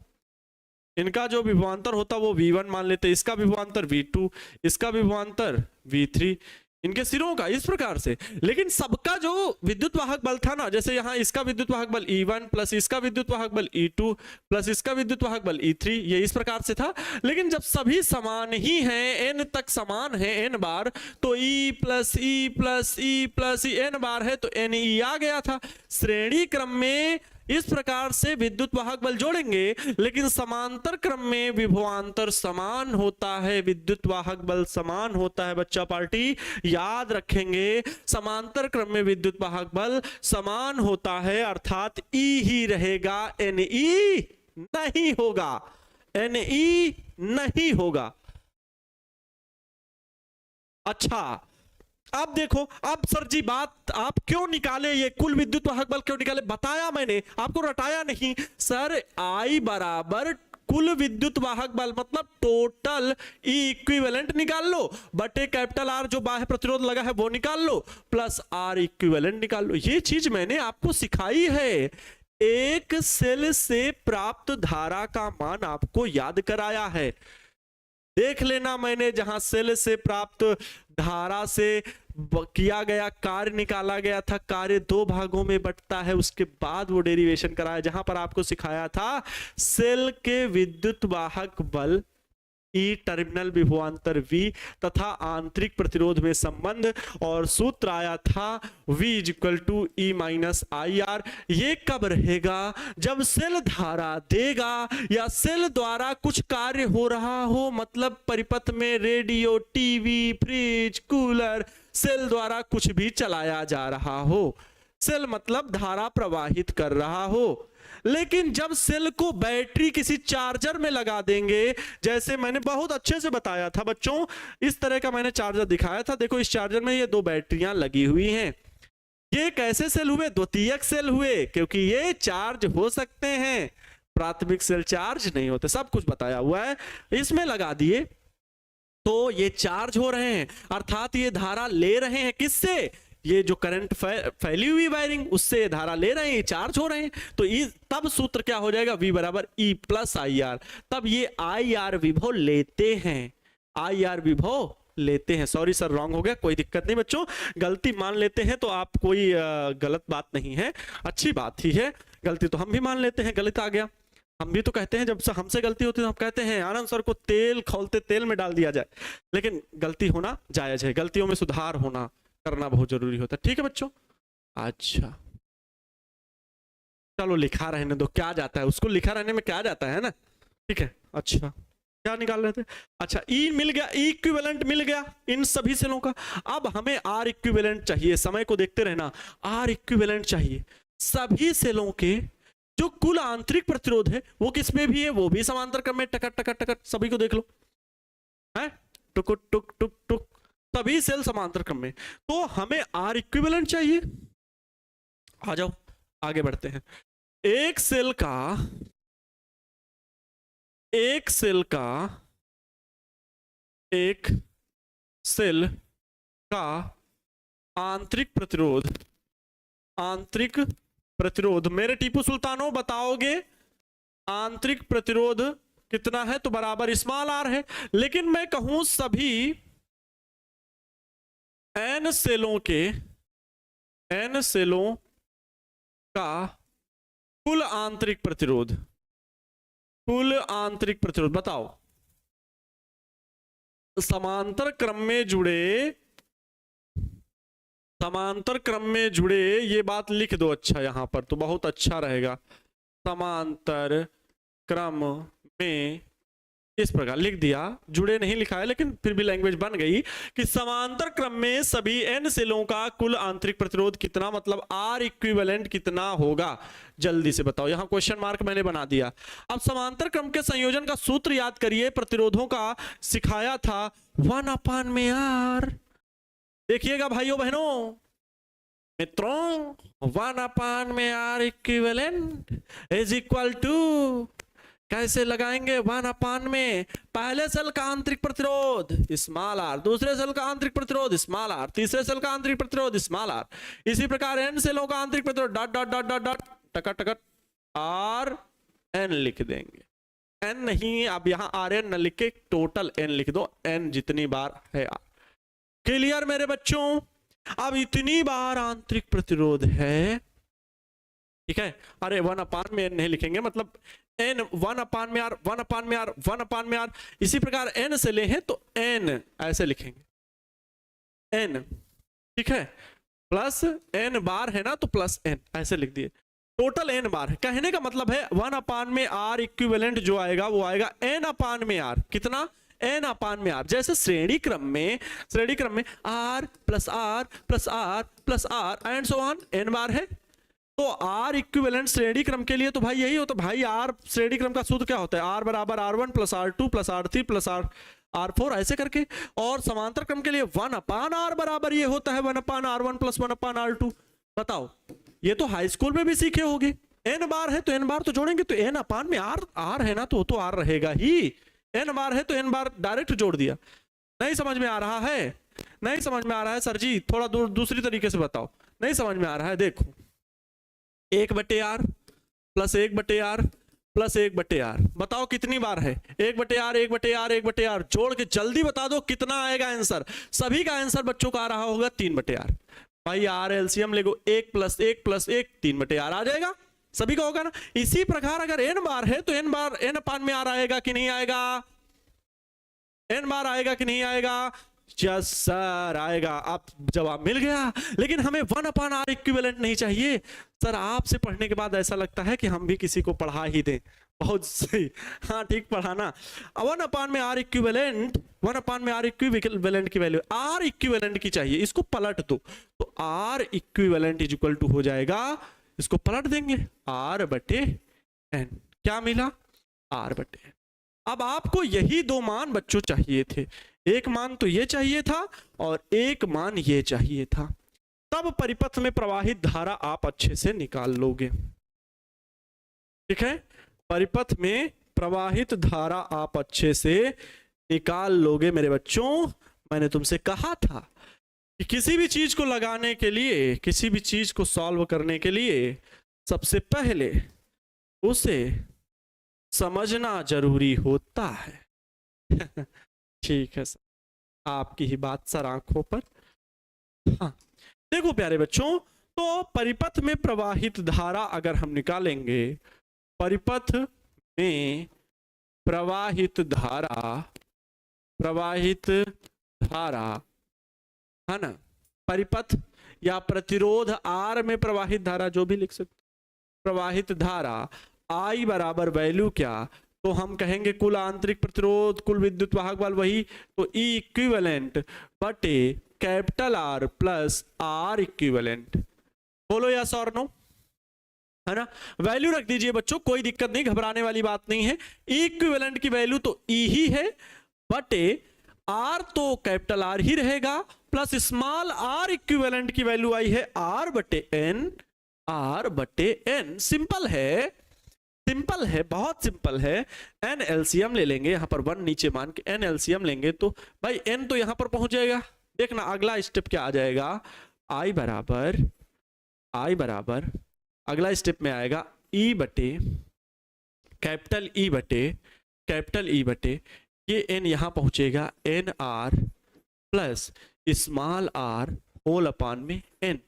इनका जो विभवांतर होता वो V1 मान लेते, इसका विभवांतर V2, इसका विभवांतर V3, इनके सिरों का इस प्रकार से। लेकिन सबका जो विद्युत वाहक बल था ना, जैसे यहाँ इसका विद्युत वाहक बल E1 प्लस इसका विद्युत वाहक बल E2 प्लस इसका विद्युत वाहक बल E3, ये इस प्रकार से था। लेकिन जब सभी समान ही हैं, n तक समान है n बार, तो E plus E plus E plus n बार है तो NE आ गया था। श्रेणी क्रम में इस प्रकार से विद्युत वाहक बल जोड़ेंगे, लेकिन समांतर क्रम में विभवांतर समान होता है, विद्युत वाहक बल समान होता है। बच्चा पार्टी याद रखेंगे, समांतर क्रम में विद्युत वाहक बल समान होता है, अर्थात E ही रहेगा, NE नहीं होगा, NE नहीं होगा। अच्छा अब देखो, अब सर जी बात आप क्यों निकाले, ये कुल विद्युत वाहक बल क्यों निकाले? बताया मैंने आपको, रटाया नहीं सर। I बराबर कुल विद्युत वाहक बल मतलब टोटल E इक्विवेलेंट निकाल लो, बटे कैपिटल R जो बाह्य प्रतिरोध लगा है वो निकाल लो, प्लस R इक्विवेलेंट निकाल लो। ये चीज मैंने आपको सिखाई है। एक सेल से प्राप्त धारा का मान आपको याद कराया है, देख लेना। मैंने जहां सेल से प्राप्त धारा से किया गया कार्य निकाला गया था, कार्य दो भागों में बंटता है, उसके बाद वो डेरिवेशन कराया, जहां पर आपको सिखाया था सेल के विद्युत वाहक बल E टर्मिनल विभवांतर V तथा आंतरिक प्रतिरोध में संबंध, और सूत्र आया था V is equal to E minus IR। ये कब रहेगा? जब सेल धारा देगा या सेल द्वारा कुछ कार्य हो रहा हो, मतलब परिपथ में radio, TV, fridge, cooler, cell द्वारा कुछ भी चलाया जा रहा हो। सेल मतलब धारा प्रवाहित कर रहा हो। लेकिन जब सेल को बैटरी किसी चार्जर में लगा देंगे, जैसे मैंने बहुत अच्छे से बताया था बच्चों, इस तरह का मैंने चार्जर दिखाया था। देखो इस चार्जर में ये दो बैटरियां लगी हुई हैं। ये कैसे सेल हुए? द्वितीयक सेल हुए, क्योंकि ये चार्ज हो सकते हैं, प्राथमिक सेल चार्ज नहीं होते, सब कुछ बताया हुआ है। इसमें लगा दिए तो ये चार्ज हो रहे हैं, अर्थात ये धारा ले रहे हैं किससे, ये जो करंट फैली हुई वायरिंग उससे ये धारा ले रहे हैं, ये चार्ज हो रहे हैं। तो तब सूत्र क्या हो जाएगा, V बराबर E प्लस आई आर। तब ये आई आर विभव लेते हैं, आई आर विभव लेते हैं। सॉरी सर रॉन्ग हो गया, कोई दिक्कत नहीं बच्चों, गलती मान लेते हैं तो आप कोई गलत बात नहीं है, अच्छी बात ही है। गलती तो हम भी मान लेते हैं, गलत आ गया, हम भी तो कहते हैं जब से हमसे गलती होती है तो हम कहते हैं आनंद सर को तेल खौलते तेल में डाल दिया जाए। लेकिन गलती होना जायज है, गलतियों में सुधार होना करना बहुत जरूरी होता है। ठीक है बच्चों, अच्छा चलो लिखा रहने दो, क्या जाता है उसको, लिखा रहने में क्या जाता है ना। ठीक है, अच्छा क्या निकाल रहे थे, अच्छा E मिल गया, E इक्विवेलेंट मिल गया इन सभी सेलों का। अब हमें R इक्विवेलेंट चाहिए, समय को देखते रहना, R इक्विवेलेंट चाहिए सभी सेलों के जो कुल आंतरिक प्रतिरोध है वो किसमें भी है, वो भी समांतर क्रम में टकट टकट टकट, सभी को देख लो है, टुक टुक टुक टुक, सभी सेल समांतर क्रम में। तो हमें R इक्विवेलेंट चाहिए। आ जाओ आगे बढ़ते हैं। एक सेल का आंतरिक प्रतिरोध, मेरे टीपू सुल्तानो बताओगे आंतरिक प्रतिरोध कितना है, तो बराबर स्मॉल r है। लेकिन मैं कहूं सभी n सेलों का कुल आंतरिक प्रतिरोध बताओ, समांतर क्रम में जुड़े ये बात लिख दो, अच्छा यहां पर तो बहुत अच्छा रहेगा, समांतर क्रम में इस प्रकार लिख दिया, जुड़े नहीं लिखा है लेकिन फिर भी लैंग्वेज बन गई कि समांतर क्रम में सभी n सेलों का कुल आंतरिक प्रतिरोध कितना, मतलब R इक्विवेलेंट कितना होगा, जल्दी से बताओ। यहां क्वेश्चन मार्क मैंने बना दिया। अब समांतर क्रम के संयोजन का सूत्र याद करिए, प्रतिरोधों का सिखाया था 1/R। देखिएगा भाइयों बहनों मित्रों, 1/R equivalent is equal to, कैसे लगाएंगे, 1/, पहले सेल का आंतरिक प्रतिरोध स्मॉल r, दूसरे सेल का आंतरिक प्रतिरोध स्मॉल r, तीसरे सेल का आंतरिक प्रतिरोध स्मॉल r, इसी प्रकार n सेलों का आंतरिक प्रतिरोध dot dot dot dot dot टकट टकट r n लिख देंगे। n नहीं, अब यहां rn न लिख के टोटल n लिख दो, n जितनी बार है r। क्लियर मेरे बच्चों, अब इतनी बार आंतरिक प्रतिरोध है, ठीक है। अरे 1/n नहीं लिखेंगे, मतलब n 1/R, इसी प्रकार n से ले हैं तो n ऐसे लिखेंगे, n, ठीक है, प्लस n बार है ना तो प्लस n ऐसे लिख दिए, टोटल n बार है। कहने का मतलब है 1/R इक्विवेलेंट जो आएगा वो आएगा n/R, कितना, n/R। जैसे श्रेणी क्रम में R plus R plus R plus R and so on, n बार है। तो R इक्विवेलेंट श्रेणी क्रम के लिए तो भाई यही होता है, भाई R श्रेणी क्रम का सूत्र क्या होता है, R बराबर R1 plus R2 plus R3 plus R4 ऐसे करके। और समांतर क्रम के लिए 1/R बराबर ये होता है 1/R1 प्लस 1/R2। बताओ, ये तो हाई स्कूल में भी सीखे होंगे, n बार है तो n बार तो जोड़ेंगे, तो n/R है ना तो R रहेगा ही, n बार है तो n बार डायरेक्ट जोड़ दिया। नहीं समझ में आ रहा है, नहीं समझ में आ रहा है सर जी, थोड़ा दूसरी तरीके से बताओ, नहीं समझ में आ रहा है, देखो 1/R plus 1/R plus 1/R, बताओ कितनी बार है, 1/R जोड़ के जल्दी बता दो कितना आएगा आंसर। सभी का आंसर बच्चों का आ रहा होगा 3/R। भाई R एलसीएम ले गो, 1 प्लस 1 प्लस 1 3/R आ जाएगा, सभी का होगा ना। इसी प्रकार अगर n बार है तो n बार n/R आएगा कि नहीं आएगा, n बार आएगा कि नहीं आएगा, यस सर आएगा। आप जवाब मिल गया, लेकिन हमें 1/R इक्विवेलेंट नहीं चाहिए। सर आपसे पढ़ने के बाद ऐसा लगता है कि हम भी किसी को पढ़ा ही दें, बहुत सही, हाँ ठीक पढ़ाना। 1/R इक्विवेलेंट, 1/R इक्विवेलेंट की वैल्यू R इक्विवेलेंट की चाहिए, इसको पलट दो तो R equivalent is equal to हो जाएगा, इसको पलट देंगे R/n, क्या मिला R/n। अब आपको यही दो मान बच्चों चाहिए थे, एक मान तो ये चाहिए था और एक मान ये चाहिए था, तब परिपथ में प्रवाहित धारा आप अच्छे से निकाल लोगे, ठीक है। परिपथ में प्रवाहित धारा आप अच्छे से निकाल लोगे मेरे बच्चों। मैंने तुमसे कहा था कि किसी भी चीज को लगाने के लिए, किसी भी चीज को सॉल्व करने के लिए सबसे पहले उसे समझना जरूरी होता है। ठीक है सर, आपकी ही बात सर आंखों पर। हाँ देखो प्यारे बच्चों, तो परिपथ में प्रवाहित धारा अगर हम निकालेंगे, परिपथ में प्रवाहित धारा है ना, परिपथ या प्रतिरोध आर में प्रवाहित धारा, जो भी लिख सकते, प्रवाहित धारा आई बराबर वैल्यू क्या, तो हम कहेंगे कुल आंतरिक प्रतिरोध, कुल विद्युत वाहक बल, वही तो ई इक्विवेलेंट बटे capital R plus R equivalent. बोलो यस और नो, है ना। वैल्यू रख दीजिए बच्चों, कोई दिक्कत नहीं, घबराने वाली बात नहीं है। ई इक्विवेलेंट की वैल्यू तो ई ही है, बटे आर तो कैपिटल आर ही रहेगा, प्लस स्मॉल आर इक्विवेलेंट की वैल्यू आई है आर बटे एन, आर बटे एन। सिंपल है, सिंपल है, बहुत सिंपल है। एन एलसीएम ले लेंगे, यहां पर 1 नीचे मान के एन एलसीएम लेंगे तो भाई एन तो यहां पर पहुंच जाएगा। देखना अगला स्टेप क्या आ जाएगा, आई बराबर अगला स्टेप में आएगा ई बटे कैपिटल ई बटे ये एन यहां पहुंचेगा N R plus small R whole upon में एन।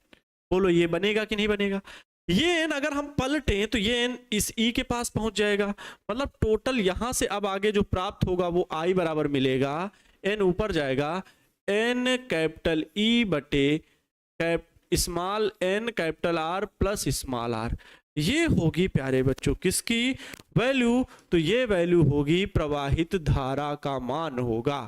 बोलो ये बनेगा कि नहीं बनेगा। ये एन अगर हम पलटें तो ये एन इस ई के पास पहुंच जाएगा, मतलब टोटल यहां से अब आगे जो प्राप्त होगा वो आई बराबर मिलेगा, एन ऊपर जाएगा एन कैपिटल ई बटे small N capital R plus small R. ये होगी प्यारे बच्चों किसकी वैल्यू, तो ये वैल्यू होगी प्रवाहित धारा का मान होगा।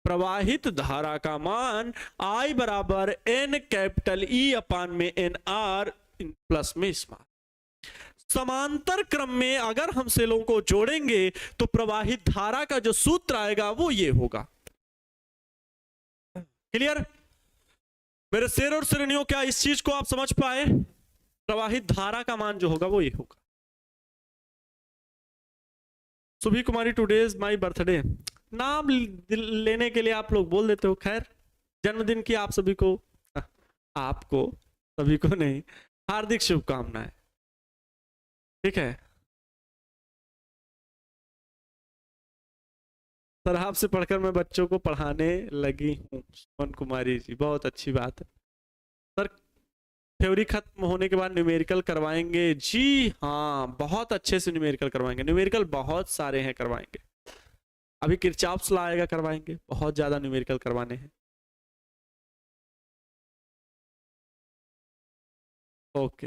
प्रवाहित धारा का मान आई बराबर एन कैपिटल ई अपान में एन आर प्लस में स्मॉल। समांतर क्रम में अगर हम सेलों को जोड़ेंगे तो प्रवाहित धारा का जो सूत्र आएगा वो ये होगा। क्लियर मेरे शेर और श्रेणियों, क्या इस चीज को आप समझ पाए। प्रवाहित धारा का मान जो होगा वो ये होगा। सुभी कुमारी टुडे इज माई बर्थडे, नाम लेने के लिए आप लोग बोल देते हो। खैर जन्मदिन की आप सभी को, आपको सभी को नहीं, हार्दिक शुभकामनाएं। ठीक है सर, आपसे पढ़कर मैं बच्चों को पढ़ाने लगी हूँ। सुमन कुमारी जी बहुत अच्छी बात है सर। थ्योरी खत्म होने के बाद न्यूमेरिकल करवाएंगे जी, हाँ बहुत अच्छे से न्यूमेरिकल करवाएंगे। न्यूमेरिकल बहुत सारे हैं करवाएंगे, अभी किरचॉफ्स लॉ आएगा करवाएंगे, बहुत ज्यादा न्यूमेरिकल करवाने हैं। ओके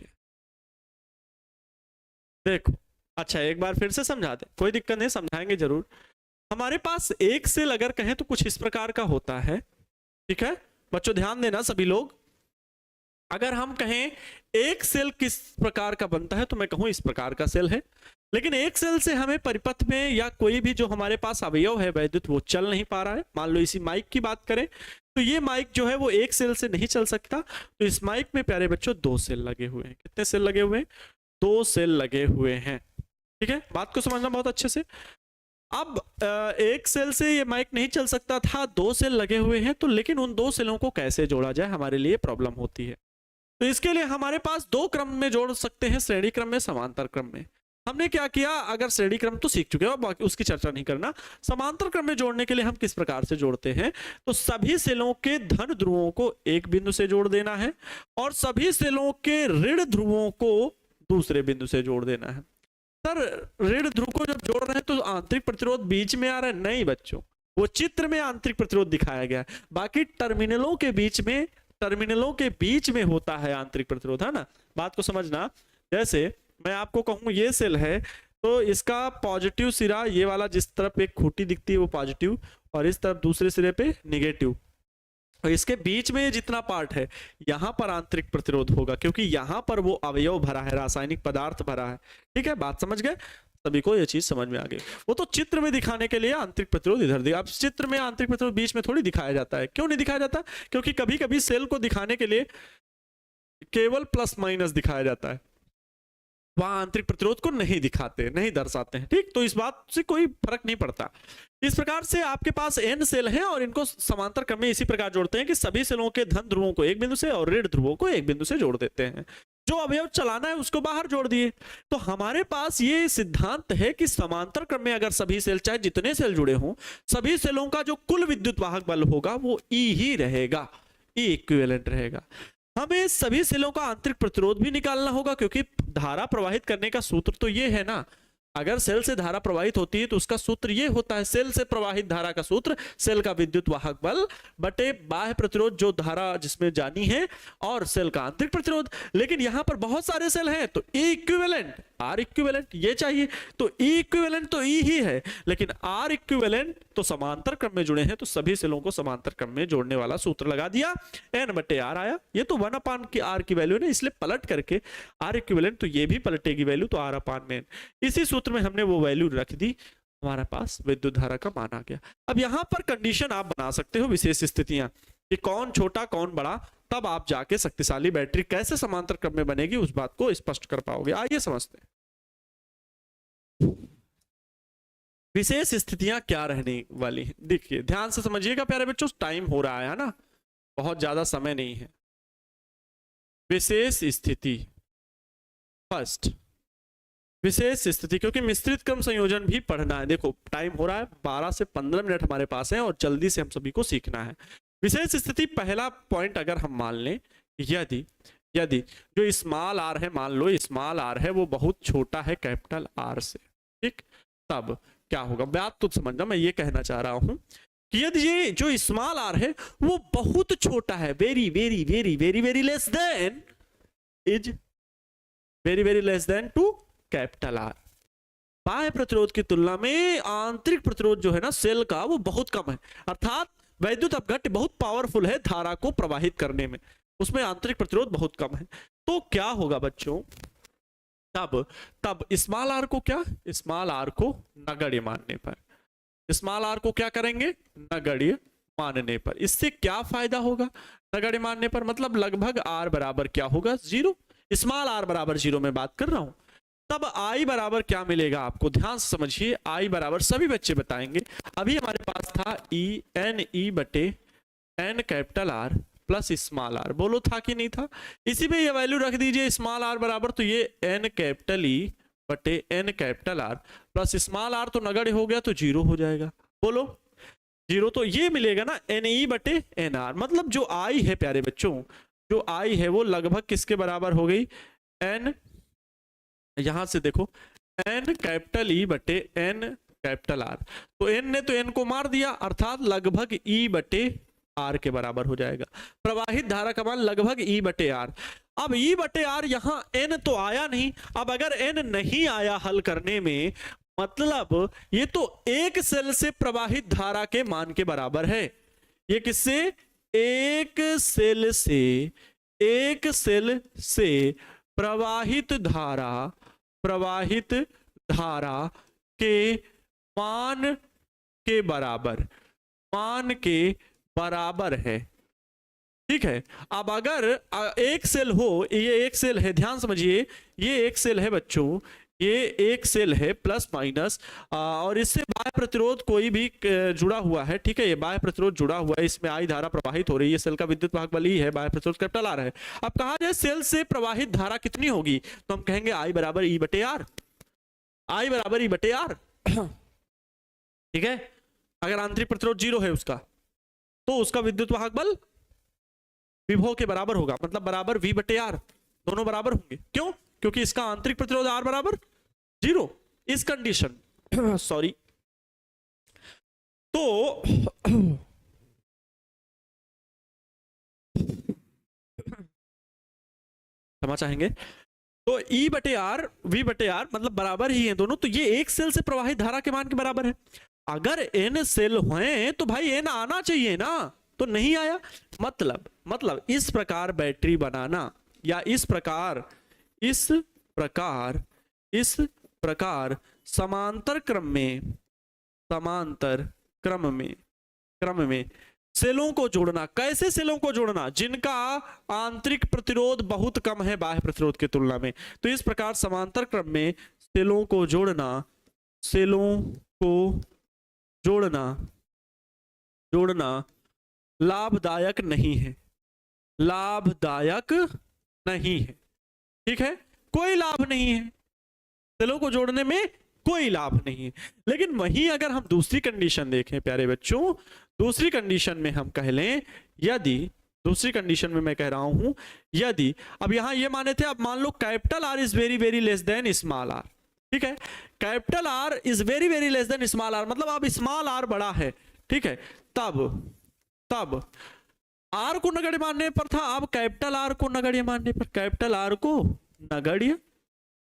देखो, अच्छा एक बार फिर से समझा दे, कोई दिक्कत नहीं, समझाएंगे जरूर। हमारे पास एक सेल अगर कहें तो कुछ इस प्रकार का होता है। ठीक है बच्चों ध्यान देना सभी लोग, अगर हम कहें एक सेल किस प्रकार का बनता है तो मैं कहूं इस प्रकार का सेल है, लेकिन एक सेल से हमें परिपथ में या कोई भी जो हमारे पास अवयव है वैद्युत वो चल नहीं पा रहा है। मान लो इसी माइक की बात करें तो ये माइक जो है वो एक सेल से नहीं चल सकता, तो इस माइक में प्यारे बच्चों 2 सेल लगे हुए हैं। कितने सेल लगे हुए हैं, 2 सेल लगे हुए हैं। ठीक है बात को समझना बहुत अच्छे से। अब एक सेल से ये माइक नहीं चल सकता था, 2 सेल लगे हुए हैं, तो लेकिन उन 2 सेलों को कैसे जोड़ा जाए हमारे लिए प्रॉब्लम होती है। तो इसके लिए हमारे पास 2 क्रम में जोड़ सकते हैं, श्रेणी क्रम में, समांतर क्रम में। हमने क्या किया, अगर श्रेणी क्रम तो सीख चुके हो, बाकी उसकी चर्चा नहीं करना। समांतर क्रम में जोड़ने के लिए हम किस प्रकार से जोड़ते हैं, तो सभी सेलों के धन ध्रुवों को एक बिंदु से जोड़ देना है और सभी सेलों के ऋण ध्रुवों को दूसरे बिंदु से जोड़ देना है। सर ऋण ध्रुव को जब जोड़ रहे हैं तो आंतरिक प्रतिरोध बीच में आ रहा है, नहीं बच्चों, वो चित्र में आंतरिक प्रतिरोध दिखाया गया है, बाकी टर्मिनलों के बीच में होता है आंतरिक प्रतिरोध, है ना। बात को समझना, जैसे मैं आपको कहूं ये सेल है तो इसका पॉजिटिव सिरा ये वाला, जिस तरफ एक खूंटी दिखती है वो पॉजिटिव और इस तरफ दूसरे सिरे पे नेगेटिव, और इसके बीच में जितना पार्ट है यहां पर आंतरिक प्रतिरोध होगा, क्योंकि यहां पर वो अवयव भरा है, रासायनिक पदार्थ भरा है। ठीक है बात समझ गए सभी को, ये चीज समझ में आ गई। वो तो चित्र में दिखाने के लिए आंतरिक प्रतिरोध इधर दिया, अब चित्र में आंतरिक प्रतिरोध बीच में थोड़ी दिखाया जाता है। क्यों नहीं दिखाया जाता, क्योंकि कभी कभी सेल को दिखाने के लिए केवल प्लस माइनस दिखाया जाता है, वहां आंतरिक प्रतिरोध को नहीं दिखाते, नहीं दर्शाते हैं। ठीक, तो इस बात से कोई फर्क नहीं पड़ता। इस प्रकार से आपके पास n सेल हैं और इनको समांतर क्रम में इसी प्रकार जोड़ते हैं कि सभी सेलों के धन ध्रुवों को एक बिंदु से और ऋण ध्रुवों को एक बिंदु से जोड़ देते हैं। जो अवयव चलाना है उसको बाहर जोड़ दिए। तो हमारे पास ये सिद्धांत है कि समांतर क्रम में अगर सभी सेल, चाहे जितने सेल जुड़े हों, सभी सेलों का जो कुल विद्युत वाहक बल होगा वो E ही रहेगा, E इक्विवेलेंट रहेगा। हमें सभी सेलों का आंतरिक प्रतिरोध भी निकालना होगा, क्योंकि धारा प्रवाहित करने का सूत्र तो ये है ना, अगर सेल से धारा प्रवाहित होती है तो उसका सूत्र ये होता है, सेल से प्रवाहित धारा का सूत्र सेल का विद्युत वाहक बल बटे बाह्य प्रतिरोध जो धारा जिसमें जानी है और सेल का आंतरिक प्रतिरोध। लेकिन यहां पर बहुत सारे सेल हैं तो E इक्विवेलेंट, R इक्विवेलेंट ये चाहिए, तो E इक्विवेलेंट तो E ही है, लेकिन R इक्विवेलेंट तो समांतर क्रम में जुड़े हैं तो सभी सेलों को समांतर क्रम में जोड़ने वाला सूत्र लगा दिया, N बटे R आया। ये तो 1/R की वैल्यू है, इसलिए पलट करके R इक्विवेलेंट तो ये भी पलटेगी वैल्यू, तो R/N। इसी सूत्र में हमने वो वैल्यू रख दी, हमारे पास विद्युत धारा का मान आ गया। अब यहां पर कंडीशन आप बना सकते हो, विशेष स्थितियां कि कौन छोटा कौन बड़ा, तब आप जाके शक्तिशाली बैटरी कैसे समांतर क्रम में बनेगी उस बात को स्पष्ट कर पाओगे। आइए समझते हैं विशेष स्थितियां क्या रहने वाली हैं। देखिए ध्यान से समझिएगा प्यारे बच्चों, टाइम हो रहा है ना, बहुत ज्यादा समय नहीं है। विशेष स्थिति फर्स्ट, विशेष स्थिति, क्योंकि मिश्रित क्रम संयोजन भी पढ़ना है। देखो टाइम हो रहा है, 12 से 15 मिनट हमारे पास है और जल्दी से हम सभी को सीखना है। विशेष स्थिति पहला पॉइंट अगर हम मान लें, यदि जो स्मॉल आर है, मान लो स्मॉल आर है वो बहुत छोटा है कैपिटल आर से, ठीक, तब क्या होगा, बात तो समझना, मैं ये कहना चाह रहा हूं कि यदि ये जो स्मॉल आर है वो बहुत छोटा है, very very very very very less than, is very very less than two capital R, बाह्य प्रतिरोध की तुलना में आंतरिक प्रतिरोध जो है ना सेल का वो बहुत कम है, अर्थात वैद्युत अपघट्य बहुत पावरफुल है धारा को प्रवाहित करने में, उसमें आंतरिक प्रतिरोध बहुत कम है। तो क्या होगा बच्चों, तब स्मॉल आर को क्या, स्मॉल आर को नगण्य मानने पर, स्मॉल आर को क्या करेंगे, नगण्य मानने पर। इससे क्या फायदा होगा नगण्य मानने पर, मतलब लगभग आर बराबर क्या होगा, 0, स्मॉल आर बराबर 0 में बात कर रहा हूं। तब आई बराबर क्या मिलेगा आपको, ध्यान से समझिए, आई बराबर सभी बच्चे बताएंगे, अभी हमारे पास था ई बटे N capital R plus small R, बोलो था कि नहीं था। इसी में ये वैल्यू रख दीजिए स्मॉल आर बराबर, तो ये एन कैपिटल ई बटे N capital R plus small R तो नगण्य हो गया तो 0 हो जाएगा, बोलो 0, तो ये मिलेगा ना एन ई बटे एन आर, मतलब जो आई है प्यारे बच्चों, जो आई है वो लगभग किसके बराबर हो गई, एन, यहां से देखो एन कैपिटल ई बटे एन कैपिटल आर, तो एन ने तो एन को मार दिया, अर्थात लगभग ई बटे आर के बराबर हो जाएगा। प्रवाहित धारा का मान लगभग ई बटे आर। अब ई बटे आर, यहां एन तो आया नहीं, अब अगर एन नहीं आया हल करने में, मतलब ये तो एक सेल से प्रवाहित धारा के मान के बराबर है। ये किससे, एक सेल से प्रवाहित धारा के मान के बराबर है, ठीक है। अब अगर एक सेल हो, ये एक सेल है, ध्यान समझिए, ये एक सेल है बच्चों, ये एक सेल है प्लस माइनस, और इससे बाह्य प्रतिरोध कोई भी जुड़ा हुआ है, ठीक है, ये बाह्य प्रतिरोध जुड़ा हुआ है, इसमें आई धारा प्रवाहित हो रही है, सेल का विद्युत वाहक बल ही है, बाह्य प्रतिरोध कैपिटल आर है। अब कहा जाए सेल से प्रवाहित धारा कितनी होगी, तो हम कहेंगे आई बराबर ई बटे आर, आई बराबर ई बटे आर, ठीक है। अगर आंतरिक प्रतिरोध 0 है उसका, तो उसका विद्युत वाहक बल विभव के बराबर होगा, मतलब बराबर V बटे आर, दोनों बराबर होंगे। क्यों, क्योंकि इसका आंतरिक प्रतिरोध R बराबर 0, इस कंडीशन सॉरी, तो क्षमा चाहेंगे, तो E बटे आर V बटे आर मतलब बराबर ही है दोनों, तो ये एक सेल से प्रवाहित धारा के मान के बराबर है। अगर n सेल हैं तो भाई n आना चाहिए ना, तो नहीं आया, मतलब इस प्रकार बैटरी बनाना, या इस प्रकार समांतर क्रम में सेलों को जोड़ना। कैसे सेलों को जोड़ना, जिनका आंतरिक प्रतिरोध बहुत कम है बाह्य प्रतिरोध की तुलना में, तो इस प्रकार समांतर क्रम में सेलों को जोड़ना जोड़ना लाभदायक नहीं है, लाभदायक नहीं है। ठीक है, कोई लाभ नहीं है, सेलों को जोड़ने में कोई लाभ नहीं है। लेकिन वहीं अगर हम दूसरी कंडीशन देखें प्यारे बच्चों, दूसरी कंडीशन में हम कह लें, यदि दूसरी कंडीशन में मैं कह रहा हूं, यदि अब यहां ये माने थे, अब मान लो capital R is very very less than small R. ठीक है, capital R is very very less than small R, मतलब अब स्मॉल आर बड़ा है। ठीक है, तब आर को नगण्य मानने पर था, अब कैपिटल आर को नगण्य मानने पर, कैपिटल आर को नगण्य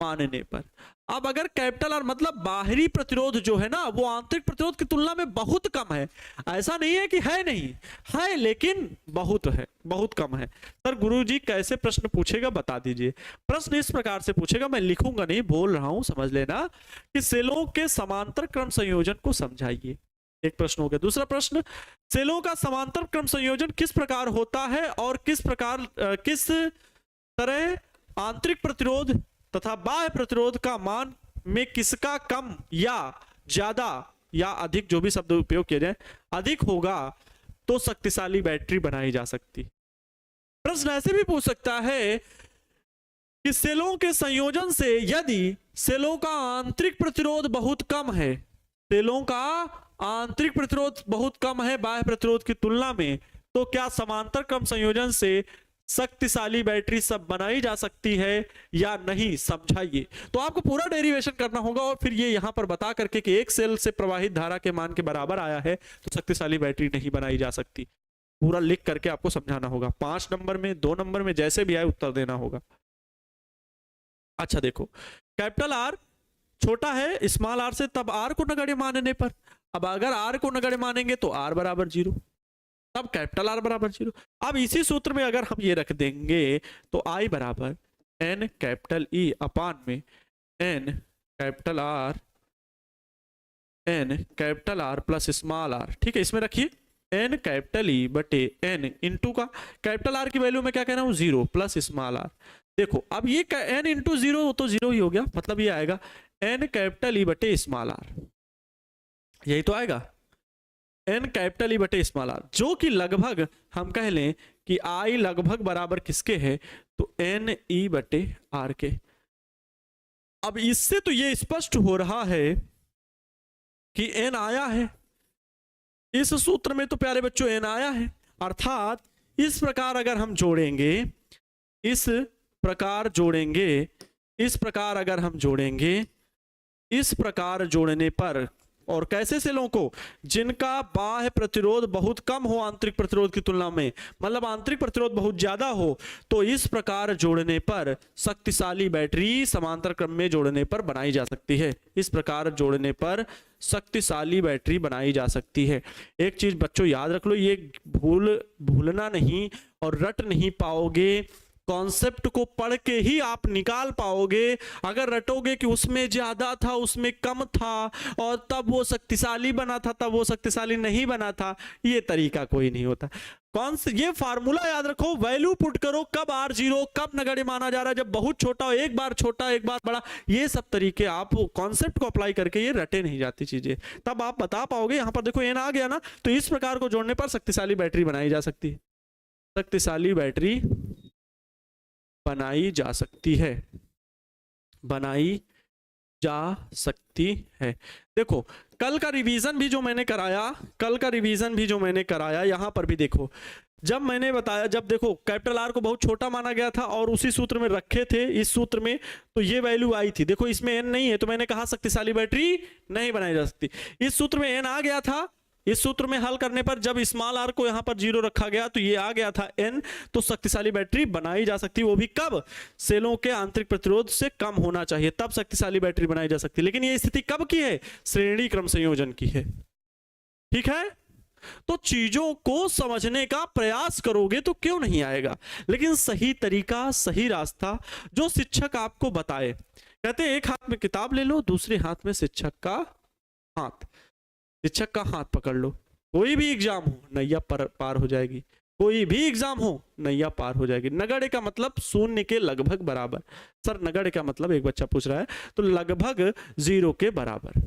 मानने पर। अब अगर कैपिटल आर मतलब बाहरी प्रतिरोध जो है ना, वो आंतरिक प्रतिरोध की तुलना में बहुत कम है। ऐसा नहीं है कि है नहीं, है लेकिन बहुत है, बहुत कम है। सर गुरुजी कैसे प्रश्न पूछेगा बता दीजिए। प्रश्न इस प्रकार से पूछेगा, मैं लिखूंगा नहीं, बोल रहा हूं, समझ लेना, कि सेलों के समांतर क्रम संयोजन को समझाइए। एक प्रश्न हो गया। दूसरा प्रश्न, सेलों का समांतर क्रम संयोजन किस प्रकार होता है और किस तरह आंतरिक प्रतिरोध तथा बाह्य प्रतिरोध का मान में किसका कम या ज्यादा या अधिक, जो भी शब्द उपयोग किया जाए, अधिक होगा तो शक्तिशाली बैटरी बनाई जा सकती। प्रश्न ऐसे भी पूछ सकता है कि सेलों के संयोजन से यदि सेलों का आंतरिक प्रतिरोध बहुत कम है, सेलों का आंतरिक प्रतिरोध बहुत कम है बाह्य प्रतिरोध की तुलना में, तो क्या समांतर क्रम संयोजन से शक्तिशाली बैटरी सब बनाई जा सकती है या नहीं, समझाइए। तो आपको पूरा डेरिवेशन करना होगा और फिर ये यहां पर बता करके कि एक सेल से प्रवाहित धारा के मान के बराबर आया है तो शक्तिशाली बैटरी नहीं बनाई जा सकती। पूरा लिख करके आपको समझाना होगा, 5 नंबर में, 2 नंबर में, जैसे भी आए उत्तर देना होगा। अच्छा देखो, कैपिटल आर छोटा है स्मॉल आर से, तब आर को नगण्य मानने पर, अब अगर आर को नगण्य मानेंगे तो आर बराबर 0, तब कैपिटल आर बराबर 0। अब इसी सूत्र में अगर हम ये रख देंगे तो आई बराबर एन कैपिटल ई अपान में N capital R plus small R. ठीक है, इसमें रखिए एन कैपिटल ई बटे एन इंटू का कैपिटल आर की वैल्यू में क्या कह रहा हूं 0 प्लस स्मॉल आर। देखो अब ये एन इंटू 0 तो 0 ही हो गया, मतलब ये आएगा एन कैपिटल ई बटे स्मॉल आर, यही तो आएगा एन कैपिटल ई बटे स्मॉल आर, जो कि लगभग हम कह लें कि आई लगभग बराबर किसके है, तो एन ई बटे आर के। अब इससे तो ये स्पष्ट हो रहा है कि एन आया है, इस सूत्र में तो प्यारे बच्चों एन आया है, अर्थात इस प्रकार अगर हम जोड़ेंगे, इस प्रकार अगर हम जोड़ेंगे, इस प्रकार जोड़ने पर, और कैसे सेलों को, जिनका बाह्य प्रतिरोध बहुत कम हो आंतरिक प्रतिरोध की तुलना में, मतलब आंतरिक प्रतिरोध बहुत ज्यादा हो, तो इस प्रकार जोड़ने पर शक्तिशाली बैटरी समांतर क्रम में जोड़ने पर बनाई जा सकती है। इस प्रकार जोड़ने पर शक्तिशाली बैटरी बनाई जा सकती है। एक चीज बच्चों याद रख लो, ये भूलना नहीं और रट नहीं पाओगे, कॉन्सेप्ट को पढ़ के ही आप निकाल पाओगे। अगर रटोगे कि उसमें ज्यादा था उसमें कम था और तब वो शक्तिशाली बना था तब वो शक्तिशाली नहीं बना था, ये तरीका कोई नहीं होता। कौन से ये फार्मूला याद रखो, वैल्यू पुट करो, कब आर 0 कब नगण्य माना जा रहा है, जब बहुत छोटा हो, एक बार छोटा एक बार बड़ा, ये सब तरीके आप कॉन्सेप्ट को अप्लाई करके, ये रटे नहीं जाती चीजें, तब आप बता पाओगे। यहां पर देखो एन आ गया ना, तो इस प्रकार को जोड़ने पर शक्तिशाली बैटरी बनाई जा सकती है, शक्तिशाली बैटरी बनाई जा सकती है, बनाई जा सकती है। देखो कल का रिवीजन भी जो मैंने कराया, यहां पर भी देखो, जब मैंने बताया, जब देखो कैपिटल आर को बहुत छोटा माना गया था और उसी सूत्र में रखे थे, इस सूत्र में तो ये वैल्यू आई थी। देखो इसमें एन नहीं है तो मैंने कहा शक्तिशाली बैटरी नहीं बनाई जा सकती। इस सूत्र में एन आ गया था, इस सूत्र में हल करने पर जब स्मॉल आर को यहां पर 0 रखा गया तो ये आ गया था एन, तो शक्तिशाली बैटरी बनाई जा सकती है, वो भी कब, सेलों के आंतरिक प्रतिरोध से कम होना चाहिए, तब शक्तिशाली बैटरी बनाई जा सकती है। लेकिन ये स्थिति कब की है, श्रेणी क्रम संयोजन की है। ठीक है, तो चीजों को समझने का प्रयास करोगे तो क्यों नहीं आएगा, लेकिन सही तरीका, सही रास्ता जो शिक्षक आपको बताए। कहते हैं एक हाथ में किताब ले लो, दूसरे हाथ में शिक्षक का हाथ पकड़ लो, कोई भी एग्जाम हो नैया पार हो जाएगी, कोई भी एग्जाम हो नैया पार हो जाएगी। नगण्य का मतलब 0 के लगभग बराबर। सर नगण्य का मतलब, एक बच्चा पूछ रहा है, तो लगभग 0 के बराबर,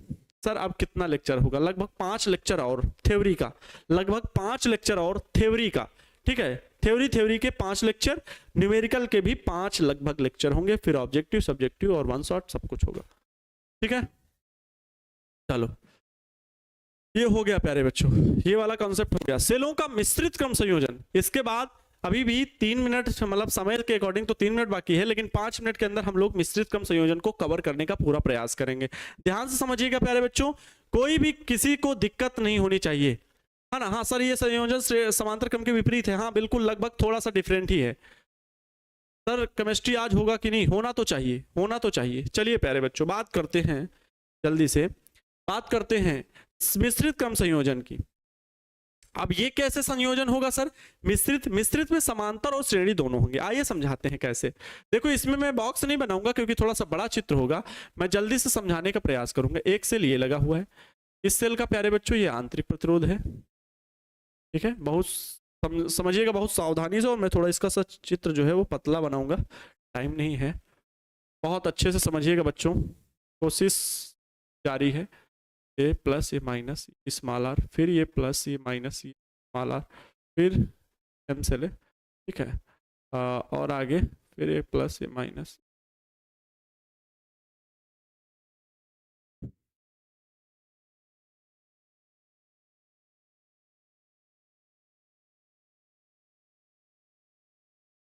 सर अब कितना लेक्चर होगा? लगभग 5 लेक्चर और थ्योरी का, लगभग 5 लेक्चर और थ्योरी का, ठीक है। थ्योरी के 5 लेक्चर, न्यूमेरिकल के भी 5 लगभग लेक्चर होंगे, फिर ऑब्जेक्टिव, सब्जेक्टिव और 1 शॉट सब कुछ होगा, ठीक है। चलो ये हो गया प्यारे बच्चों, ये वाला कॉन्सेप्ट हो गया, सेलों का मिश्रित क्रम संयोजन। इसके बाद अभी भी 3 मिनट, मतलब समय के अकॉर्डिंग तो 3 मिनट बाकी है, लेकिन 5 मिनट के अंदर हम लोग मिश्रित क्रम संयोजन को कवर करने का पूरा प्रयास करेंगे। ध्यान से समझिएगा प्यारे बच्चों, कोई भी किसी को दिक्कत नहीं होनी चाहिए, है ना। हाँ सर ये संयोजन समांतर क्रम के विपरीत है, हाँ बिल्कुल, लगभग थोड़ा सा डिफरेंट ही है। सर केमिस्ट्री आज होगा कि नहीं? होना तो चाहिए, होना तो चाहिए। चलिए प्यारे बच्चों बात करते हैं, जल्दी से बात करते हैं मिश्रित क्रम संयोजन की। अब ये कैसे संयोजन होगा सर? मिश्रित में समांतर और श्रेणी दोनों होंगे। आइए समझाते हैं कैसे। देखो इसमें मैं बॉक्स नहीं बनाऊंगा क्योंकि थोड़ा सा बड़ा चित्र होगा, मैं जल्दी से समझाने का प्रयास करूंगा। एक सेल ये लगा हुआ है, इस सेल का प्यारे बच्चों ये आंतरिक प्रतिरोध है, ठीक है। बहुत समझिएगा बहुत सावधानी से, और मैं थोड़ा इसका सा चित्र जो है वो पतला बनाऊंगा, टाइम नहीं है। बहुत अच्छे से समझिएगा बच्चों, कोशिश जारी है। A plus A minus small R, फिर ये प्लस ये माइनस ये स्मॉल आर, फिर एम सेल है, ठीक है। और आगे फिर ए प्लस ए माइनस,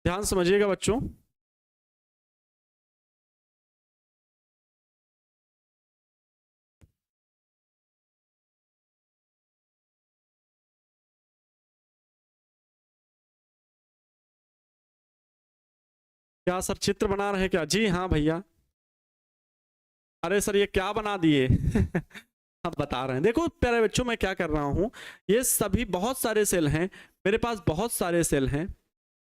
ध्यान समझिएगा बच्चों। क्या सर चित्र बना रहे हैं क्या? जी हाँ भैया। अरे सर ये क्या बना दिए हम बता रहे हैं। देखो प्यारे बच्चों मैं क्या कर रहा हूँ, ये सभी बहुत सारे सेल हैं, मेरे पास बहुत सारे सेल हैं,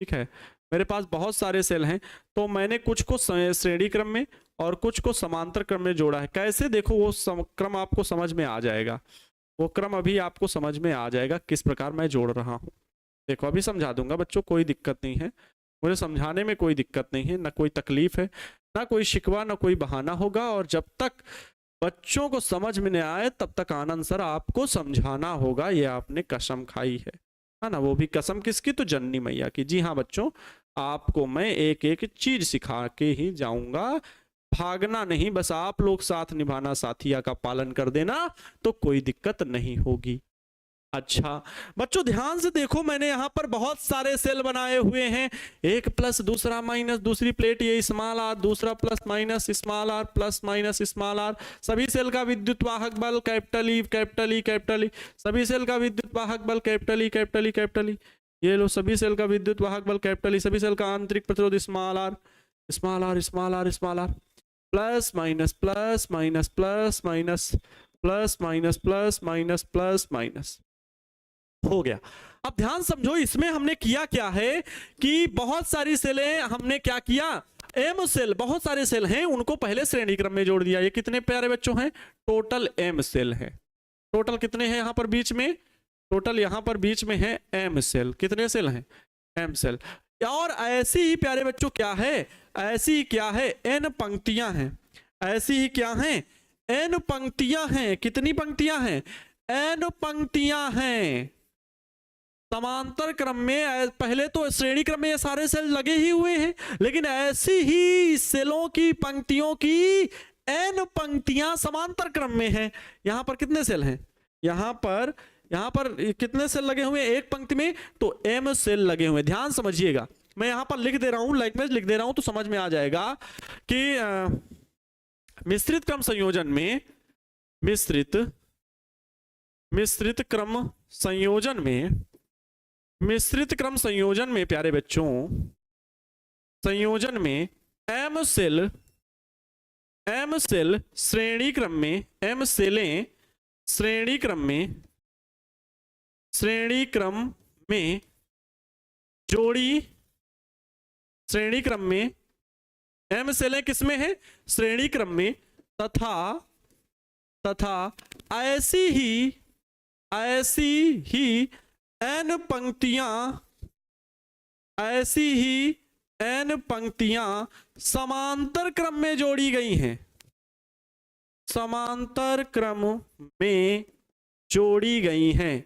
ठीक है। मेरे पास बहुत सारे सेल हैं, तो मैंने कुछ को श्रेणी क्रम में और कुछ को समांतर क्रम में जोड़ा है। कैसे? देखो वो क्रम आपको समझ में आ जाएगा, वो क्रम अभी आपको समझ में आ जाएगा किस प्रकार मैं जोड़ रहा हूँ। देखो अभी समझा दूंगा बच्चों, कोई दिक्कत नहीं है, मुझे समझाने में कोई दिक्कत नहीं है, ना कोई तकलीफ है, ना कोई शिकवा, ना कोई बहाना होगा। और जब तक बच्चों को समझ में नहीं आए तब तक आनंद सर आपको समझाना होगा, ये आपने कसम खाई है ना। वो भी कसम किसकी? तो जननी मैया की। जी हाँ बच्चों, आपको मैं एक एक चीज सिखा के ही जाऊंगा, भागना नहीं, बस आप लोग साथ निभाना, साथिया का पालन कर देना, तो कोई दिक्कत नहीं होगी। अच्छा बच्चों ध्यान से देखो, मैंने यहां पर बहुत सारे सेल बनाए हुए हैं, एक प्लस दूसरा माइनस, दूसरी प्लेट ये स्मॉल आर, दूसरा plus minus small R, plus minus small R. सभी सेल का विद्युत वाहक बल capital E capital E capital E, सभी सेल का विद्युत वाहक बल capital E capital E capital E. ये लो सभी सेल का विद्युत वाहक बल कैपिटल ई, सभी सेल का आंतरिक प्रतिरोध small R small R small R small R, plus minus plus minus plus minus plus minus plus minus plus minus, हो गया। अब ध्यान समझो, इसमें हमने किया क्या है कि बहुत सारी सेलें हमने क्या किया, एम सेल, बहुत सारे सेल हैं उनको पहले श्रेणी क्रम में जोड़ दिया। ये कितने प्यारे बच्चों हैं? टोटल एम सेल है। टोटल कितने हैं यहां पर बीच में? टोटल यहां पर बीच में है एम सेल। कितने सेल हैं? M cell. और ऐसी ही प्यारे बच्चों क्या है, ऐसी क्या है, एन पंक्तियां हैं। ऐसी ही क्या हैं? एन पंक्तियां हैं। कितनी पंक्तियां हैं? एन पंक्तियां हैं समांतर क्रम में। पहले तो श्रेणी क्रम में ये सारे सेल लगे ही हुए हैं, लेकिन ऐसी ही सेलों की पंक्तियों की एन पंक्तियां समांतर क्रम में हैं। यहां पर कितने सेल हैं? यहां पर कितने सेल लगे हुए हैं एक पंक्ति में? तो एम सेल लगे हुए हैं। ध्यान समझिएगा, मैं यहां पर लिख दे रहा हूं, लैंग्वेज लिख दे रहा हूं तो समझ में आ जाएगा कि मिश्रित क्रम संयोजन में, मिश्रित क्रम संयोजन में प्यारे बच्चों, संयोजन में एम सेल श्रेणी क्रम में, एम सेलें श्रेणी क्रम में जोड़ी, श्रेणी क्रम में एम सेलें किसमें है? श्रेणी क्रम में। तथा ऐसी ही एन पंक्तियां समांतर क्रम में जोड़ी गई हैं। समांतर क्रम में जोड़ी गई हैं।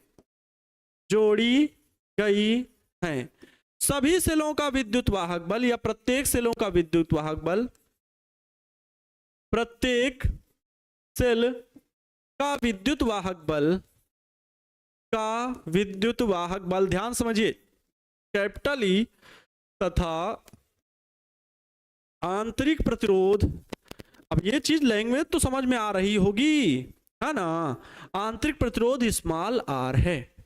सभी सेलों का विद्युत वाहक बल या प्रत्येक सेलों का विद्युत वाहक बल, प्रत्येक सेल का विद्युत वाहक बल ध्यान समझिए, कैपिटल ई तथा आंतरिक प्रतिरोध। अब ये चीज लैंग्वेज तो समझ में आ रही होगी, है ना। आंतरिक प्रतिरोध स्मॉल आर है।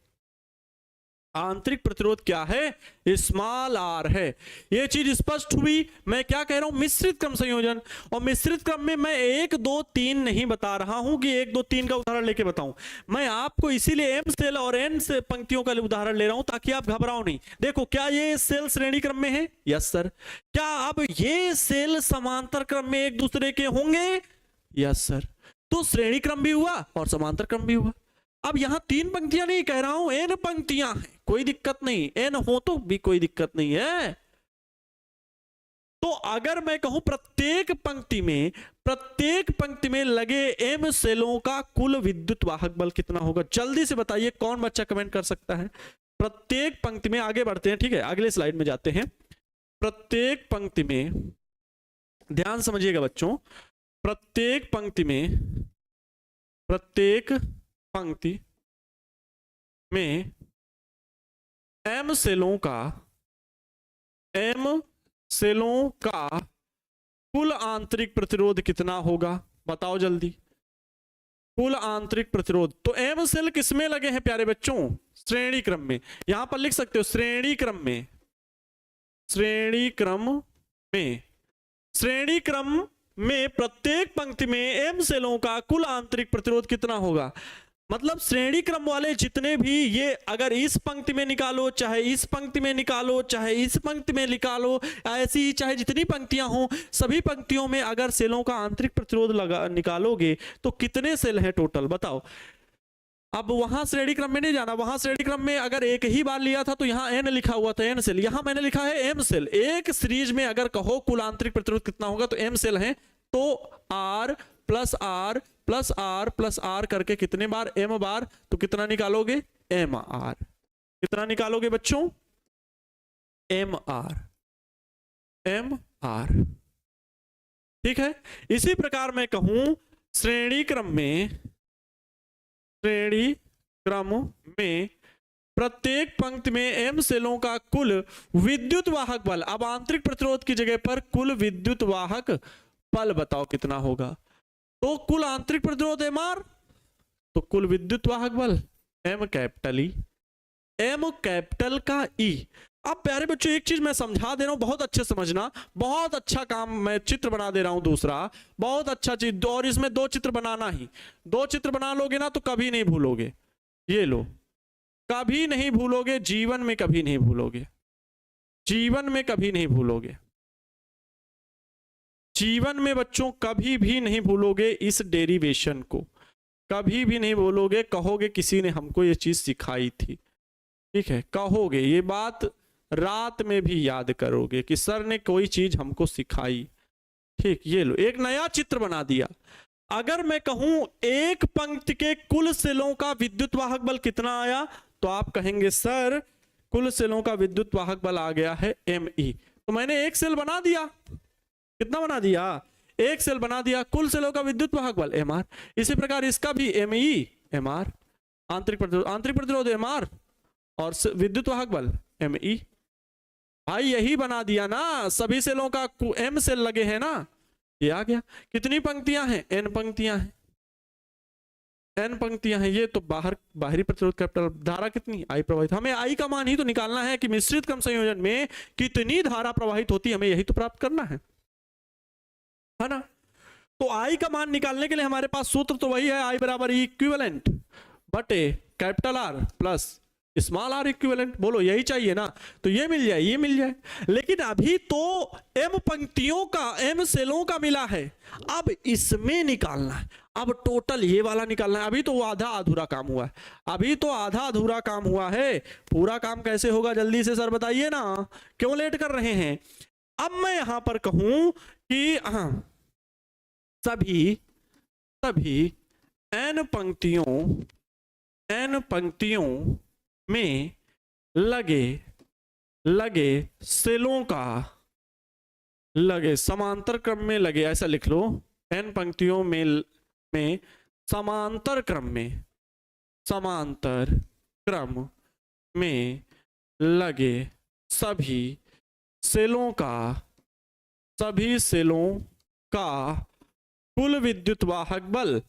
आंतरिक प्रतिरोध क्या है? स्मॉल आर है। ये चीज स्पष्ट हुई। मैं क्या कह रहा हूं? मिश्रित क्रम संयोजन। और मिश्रित क्रम में मैं 1 2 3 नहीं बता रहा हूं कि 1 2 3 का उदाहरण लेके बताऊं। मैं आपको इसीलिए एम सेल और एन से पंक्तियों का उदाहरण ले रहा हूं ताकि आप घबराओ नहीं। देखो, क्या ये सेल श्रेणी क्रम में है? Yes sir. क्या अब ये सेल समांतर क्रम में एक दूसरे के होंगे? Yes sir. तो श्रेणी क्रम भी हुआ और समांतर क्रम भी हुआ। अब यहां 3 पंक्तियां नहीं कह रहा हूं, n पंक्तियां हैं, कोई दिक्कत नहीं। n हो तो भी कोई दिक्कत नहीं है। तो अगर मैं कहूं प्रत्येक पंक्ति में लगे m सेलों का कुल विद्युत वाहक बल कितना होगा? जल्दी से बताइए, कौन बच्चा कमेंट कर सकता है? प्रत्येक पंक्ति में, आगे बढ़ते हैं, ठीक है, अगले स्लाइड में जाते हैं। प्रत्येक पंक्ति में ध्यान समझिएगा बच्चों, प्रत्येक पंक्ति में m सेलों का कुल आंतरिक प्रतिरोध कितना होगा? बताओ जल्दी। कुल आंतरिक प्रतिरोध। तो m सेल किसमें लगे हैं प्यारे बच्चों? श्रेणी क्रम में। यहां पर लिख सकते हो श्रेणी क्रम में प्रत्येक पंक्ति में m सेलों का कुल आंतरिक प्रतिरोध कितना होगा? मतलब श्रेणी क्रम वाले जितने भी, ये अगर इस पंक्ति में निकालो, चाहे इस पंक्ति में निकालो, चाहे इस पंक्ति में निकालो, ऐसी ही चाहे जितनी पंक्तियां हो, सभी पंक्तियों में अगर सेलों का आंतरिक प्रतिरोध निकालोगे तो कितने सेल हैं टोटल? बताओ। अब वहां श्रेणी क्रम में नहीं जाना। वहां श्रेणी क्रम में अगर एक ही बार लिया था तो यहाँ n लिखा हुआ था, n सेल। यहां मैंने लिखा है m सेल। एक सीरीज में अगर कहो कुल आंतरिक प्रतिरोध कितना होगा तो m सेल है, तो r plus r plus r plus r करके कितने बार? m बार। तो कितना निकालोगे? mr। कितना निकालोगे बच्चों? mr। ठीक है। इसी प्रकार मैं कहूं श्रेणी क्रम में प्रत्येक पंक्ति में m सेलों का कुल विद्युत वाहक बल, अब आंतरिक प्रतिरोध की जगह पर कुल विद्युत वाहक बल बताओ कितना होगा? तो कुल आंतरिक प्रतिरोध mr, तो कुल विद्युत वाहक बल m कैपिटल का E। अब प्यारे बच्चों एक चीज मैं समझा दे रहा हूं, बहुत अच्छे समझना। बहुत अच्छा काम, मैं चित्र बना दे रहा हूं दूसरा, बहुत अच्छा चीज। और इसमें 2 चित्र बनाना ही, 2 चित्र बना लोगे ना तो कभी नहीं भूलोगे। ये लो, कभी नहीं भूलोगे, जीवन में कभी नहीं भूलोगे, जीवन में कभी नहीं भूलोगे, जीवन में बच्चों कभी भी नहीं भूलोगे इस डेरिवेशन को, कभी भी नहीं बोलोगे, कहोगे किसी ने हमको ये चीज सिखाई थी। ठीक है, कहोगे, ये बात रात में भी याद करोगे कि सर ने कोई चीज हमको सिखाई। ठीक, ये लो, एक नया चित्र बना दिया। अगर मैं कहूं एक पंक्ति के कुल सेलों का विद्युत वाहक बल कितना आया, तो आप कहेंगे सर कुल सेलों का विद्युत वाहक बल आ गया है ME। तो मैंने एक सेल बना दिया। कितना बना दिया? एक सेल बना दिया। कुल सेलों का विद्युत वाहक बल MR। इसी प्रकार इसका भी ME MR, आंतरिक प्रतिरोध MR और विद्युत वाहक बल ME। भाई यही बना दिया ना, सभी सेलों का M सेल लगे हैं ना, ये आ गया। कितनी पंक्तियां हैं? N पंक्तियां हैं, N पंक्तियां हैं। ये तो बाहरी प्रतिरोध कैपिटल। धारा कितनी? I प्रवाहित। हमें I का मान ही तो निकालना है कि मिश्रित क्रम संयोजन में कितनी धारा प्रवाहित होती है, हमें यही तो प्राप्त करना है ना। तो I का मान निकालने के लिए हमारे पास सूत्र तो वही है, I बराबर इक्विवेलेंट बटे capital R plus small r equivalent. बोलो यही चाहिए ना, तो ये मिल जाए, ये मिल जाए। लेकिन अभी तो m पंक्तियों का, m सेलों का मिला है, अब इसमें निकालना है। अब टोटल ये वाला निकालना है। अभी तो वो आधा अधूरा काम हुआ है, अभी तो आधा अधूरा काम हुआ है। पूरा काम कैसे होगा जल्दी से सर बताइए ना, क्यों लेट कर रहे हैं? अब मैं यहां पर कहूं कि तभी n पंक्तियों में लगे सेलों का, लगे समांतर क्रम में लगे, ऐसा लिख लो, n पंक्तियों में समांतर क्रम में लगे सभी सेलों का कुल विद्युत वाहक बल।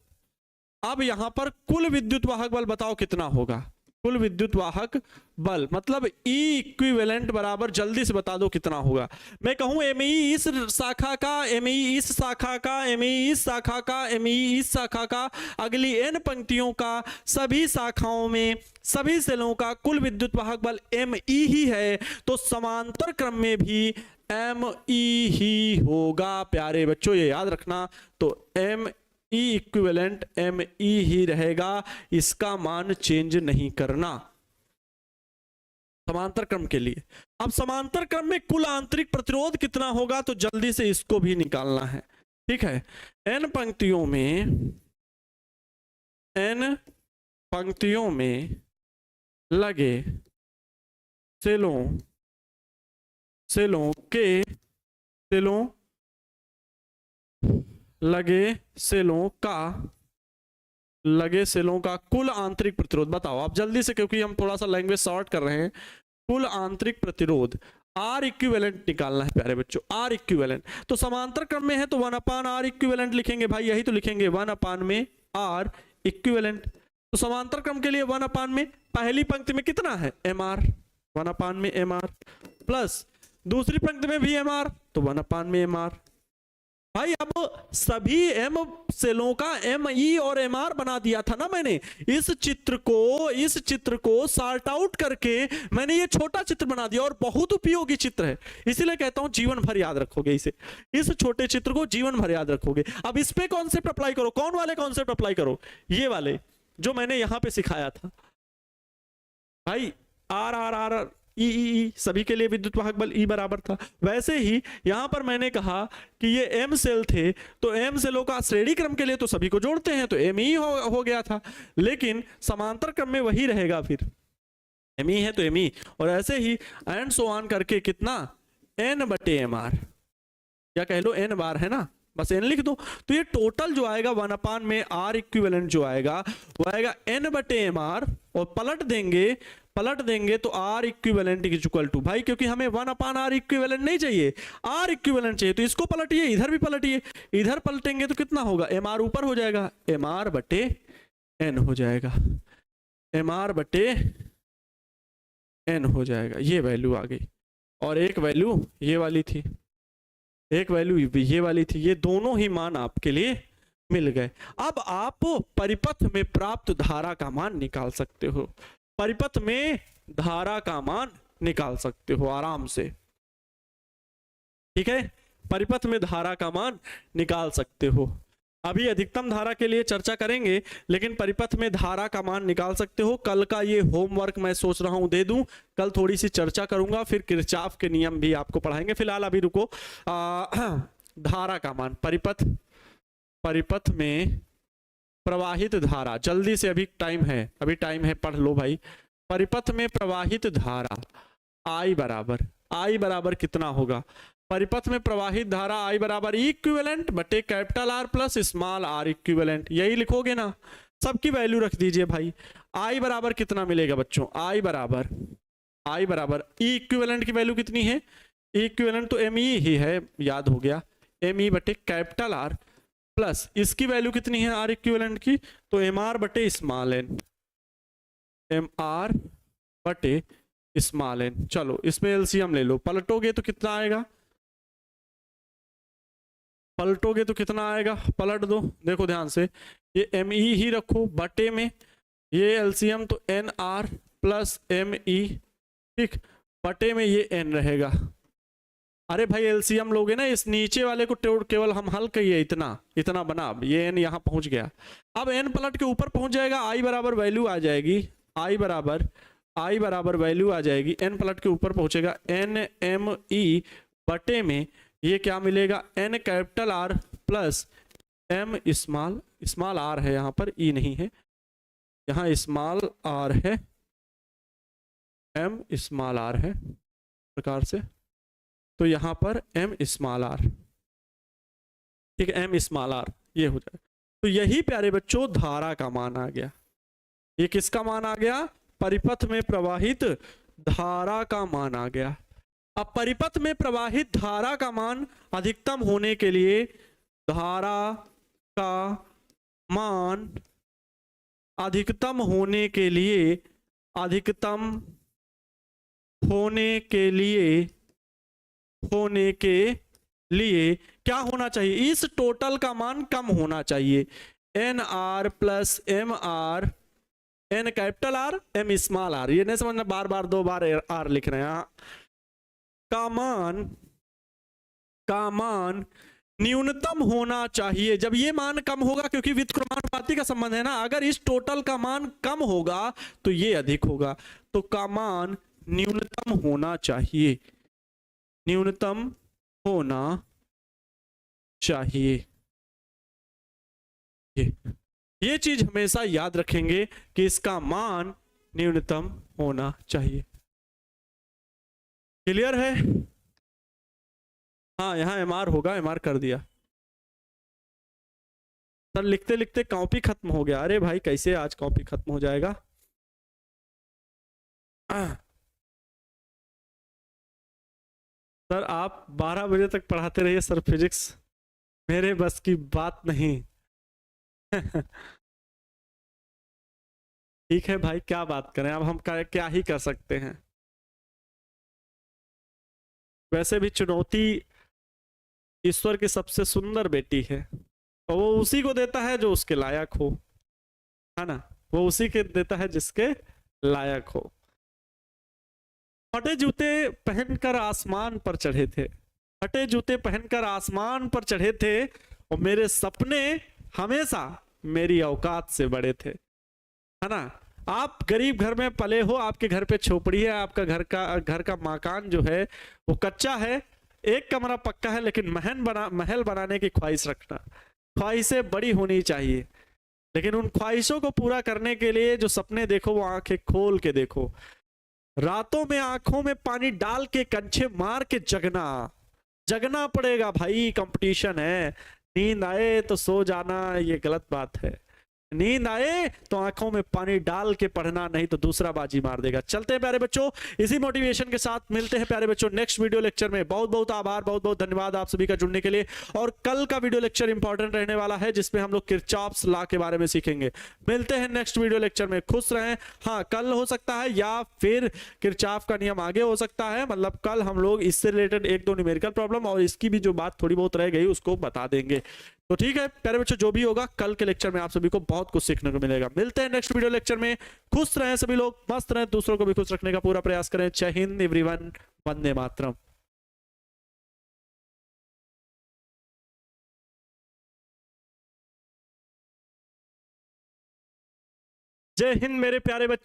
अब यहां पर कुल विद्युत वाहक बल बताओ कितना होगा? कुल विद्युत वाहक बल मतलब E इक्विवेलेंट बराबर, जल्दी से बता दो कितना होगा। मैं कहूं ME इस शाखा का, ME इस शाखा का, ME इस शाखा का, ME इस शाखा का, अगली n पंक्तियों का, सभी शाखाओं में सभी सेलों का कुल विद्युत वाहक बल ME ही है, तो समांतर क्रम में भी ME ही होगा प्यारे बच्चों, ये याद रखना। तो ME इक्विवेलेंट ME ही रहेगा, इसका मान चेंज नहीं करना समांतर क्रम के लिए। अब समांतर क्रम में कुल आंतरिक प्रतिरोध कितना होगा, तो जल्दी से इसको भी निकालना है, ठीक है। n पंक्तियों में लगे सेलों का कुल आंतरिक प्रतिरोध बताओ आप जल्दी से, क्योंकि हम थोड़ा सा लैंग्वेज शॉर्ट कर रहे हैं। कुल आंतरिक प्रतिरोध R इक्विवेलेंट निकालना है प्यारे बच्चों, R इक्विवेलेंट। तो समांतर क्रम में है तो 1/R इक्विवेलेंट लिखेंगे भाई, यही तो लिखेंगे 1/R इक्विवेलेंट। तो समांतर क्रम के लिए 1/, में पहली पंक्ति में कितना है MR, 1/MR, प्लस दूसरी पंक्ति में भी MR, तो 1/MR। भाई अब सभी M सेलों का ME और MR बना दिया था ना मैंने। इस चित्र को सॉर्ट आउट करके मैंने ये छोटा चित्र बना दिया, और बहुत उपयोगी चित्र है, इसीलिए कहता हूं जीवन भर याद रखोगे इसे, इस छोटे चित्र को जीवन भर याद रखोगे। अब इस पे कॉन्सेप्ट अप्लाई करो, कौन वाले कॉन्सेप्ट अप्लाई करो? ये वाले जो मैंने यहां पे सिखाया था भाई, R E सभी के लिए विद्युत वाहक बल E बराबर था। वैसे ही यहां पर मैंने कहा कि ये M सेल थे, तो M सेलों का श्रेणी क्रम के लिए तो सभी को जोड़ते हैं, तो ME हो गया था, लेकिन समांतर क्रम में वही रहेगा, फिर ME है तो ME, और ऐसे ही एंड सो ऑन करके कितना N/MR, या कह लो N बार है ना, बस N लिख दो। तो ये टोटल जो आएगा 1/, में R इक्विवेलेंट जो आएगा वो आएगा N/MR, और पलट देंगे तो R equivalent is equal to, भाई क्योंकि हमें 1/R इक्विवेलेंट नहीं चाहिए, R इक्विवेलेंट चाहिए, तो इसको पलटिए, इधर भी पलटिए, इधर पलटेंगे तो कितना होगा, MR ऊपर हो जाएगा, MR/N हो जाएगा, MR/N हो जाएगा, ये वैल्यू आ गई। और एक वैल्यू ये वाली थी, एक वैल्यू ये वाली थी, ये दोनों ही मान आपके लिए मिल गए। अब आप परिपथ में प्राप्त धारा का मान निकाल सकते हो, परिपथ में धारा का मान निकाल सकते हो आराम से, ठीक है, परिपथ में धारा का मान निकाल सकते हो। अभी अधिकतम धारा के लिए चर्चा करेंगे, लेकिन परिपथ में धारा का मान निकाल सकते हो। कल का ये होमवर्क मैं सोच रहा हूं दे दूं, कल थोड़ी सी चर्चा करूंगा, फिर किरचॉफ के नियम भी आपको पढ़ाएंगे। फिलहाल अभी रुको, धारा का मान, परिपथ में प्रवाहित धारा, जल्दी से अभी टाइम है, पढ़ लो भाई। परिपथ में प्रवाहित धारा I बराबर कितना होगा, परिपथ में प्रवाहित धारा I बराबर इक्विवेलेंट बटे capital R plus small r equivalent, यही लिखोगे ना, सबकी वैल्यू रख दीजिए भाई। I बराबर कितना मिलेगा बच्चों, I बराबर E इक्विवेलेंट की वैल्यू कितनी है, E इक्विवेलेंट तो ME ही है, याद हो गया, ME बटे कैपिटल R प्लस इसकी वैल्यू कितनी है R इक्विवेलेंट की, तो MR बटे स्मॉल n, MR बटे स्मॉल n। चलो इसमें एलसीएम ले लो, पलटोगे तो कितना आएगा, पलट दो, देखो ध्यान से, ये ME ही रखो बटे में, ये एलसीएम तो NR प्लस ME, ठीक, बटे में ये n रहेगा। अरे भाई एलसीएम लोगे ना, इस नीचे वाले को केवल हम हल करिए, इतना बना, अब ये n यहाँ पहुंच गया। अब n पलट के ऊपर पहुंच जाएगा, I बराबर वैल्यू आ जाएगी, I बराबर वैल्यू आ जाएगी, n पलट के ऊपर पहुंचेगा NME बटे में ये क्या मिलेगा, n capital R plus M small, small R है यहाँ पर, ई नहीं है, यहाँ स्मॉल आर है, एम स्मॉल आर है प्रकार से, तो यहाँ पर एम स्मॉल आर, ठीक है, एम स्मॉल आर ये हो जाए। तो यही प्यारे बच्चों धारा का मान आ गया। ये किसका मान आ गया? परिपथ में प्रवाहित धारा का मान आ गया। अब परिपथ में प्रवाहित धारा का मान अधिकतम होने के लिए, धारा का मान अधिकतम होने के लिए, अधिकतम होने के लिए क्या होना चाहिए? इस टोटल का मान कम होना चाहिए। N R plus M R, N capital R M small R, ये नहीं समझना बार बार 2 बार आर लिख रहे हैं। का मान न्यूनतम होना चाहिए। जब ये मान कम होगा, क्योंकि व्युत्क्रमानुपाती का संबंध है ना, अगर इस टोटल का मान कम होगा तो ये अधिक होगा। तो का मान न्यूनतम होना चाहिए, न्यूनतम होना चाहिए। ये चीज हमेशा याद रखेंगे कि इसका मान न्यूनतम होना चाहिए। क्लियर है? हाँ, यहां एमआर होगा, एमआर कर दिया सर। लिखते लिखते कॉपी खत्म हो गया। अरे भाई कैसे आज कॉपी खत्म हो जाएगा? सर आप 12 बजे तक पढ़ाते रहिए सर फिजिक्स, मेरे बस की बात नहीं। ठीक है भाई, क्या बात करें, अब हम क्या ही कर सकते हैं। वैसे भी चुनौती ईश्वर की सबसे सुंदर बेटी है, और वो उसी को देता है जो उसके लायक हो, है ना? वो उसी के देता है जिसके लायक हो। फटे जूते पहनकर आसमान पर चढ़े थे, फटे जूते पहनकर आसमान पर चढ़े थे, और मेरे सपने हमेशा मेरी औकात से बड़े थे, है ना? आप गरीब घर में पले हो, आपके घर पे झोपड़ी है, आपका घर का मकान जो है वो कच्चा है, एक कमरा पक्का है, लेकिन महल बनाने की ख्वाहिश रखना। ख्वाहिशें बड़ी होनी चाहिए, लेकिन उन ख्वाहिशों को पूरा करने के लिए जो सपने देखो वो आंखें खोल के देखो। रातों में आंखों में पानी डाल के कंछे मार के जगना पड़ेगा भाई, कंपटीशन है। नींद आए तो सो जाना ये गलत बात है, नींद आए तो आंखों में पानी डाल के पढ़ना, नहीं तो दूसरा बाजी मार देगा। चलते हैं प्यारे बच्चों, इसी मोटिवेशन के साथ मिलते हैं प्यारे बच्चों नेक्स्ट वीडियो लेक्चर में। बहुत बहुत आभार, बहुत बहुत धन्यवाद आप सभी का जुड़ने के लिए। और कल का वीडियो लेक्चर इंपॉर्टेंट रहने वाला है, जिसमें हम लोग किरचॉफ्स लॉ के बारे में सीखेंगे। मिलते हैं नेक्स्ट वीडियो लेक्चर में, खुश रहें। हाँ, कल हो सकता है या फिर किरचॉफ का नियम आगे हो सकता है, मतलब कल हम लोग इससे रिलेटेड 1-2 न्यूमेरिकल प्रॉब्लम और इसकी भी जो बात थोड़ी बहुत रह गई उसको बता देंगे। तो ठीक है प्यारे बच्चों, जो भी होगा कल के लेक्चर में आप सभी को बहुत कुछ सीखने को मिलेगा। मिलते हैं नेक्स्ट वीडियो लेक्चर में। खुश रहें सभी लोग, मस्त रहें, दूसरों को भी खुश रखने का पूरा प्रयास करें। जय हिंद एवरीवन, वंदे मातरम। जय हिंद मेरे प्यारे बच्चों।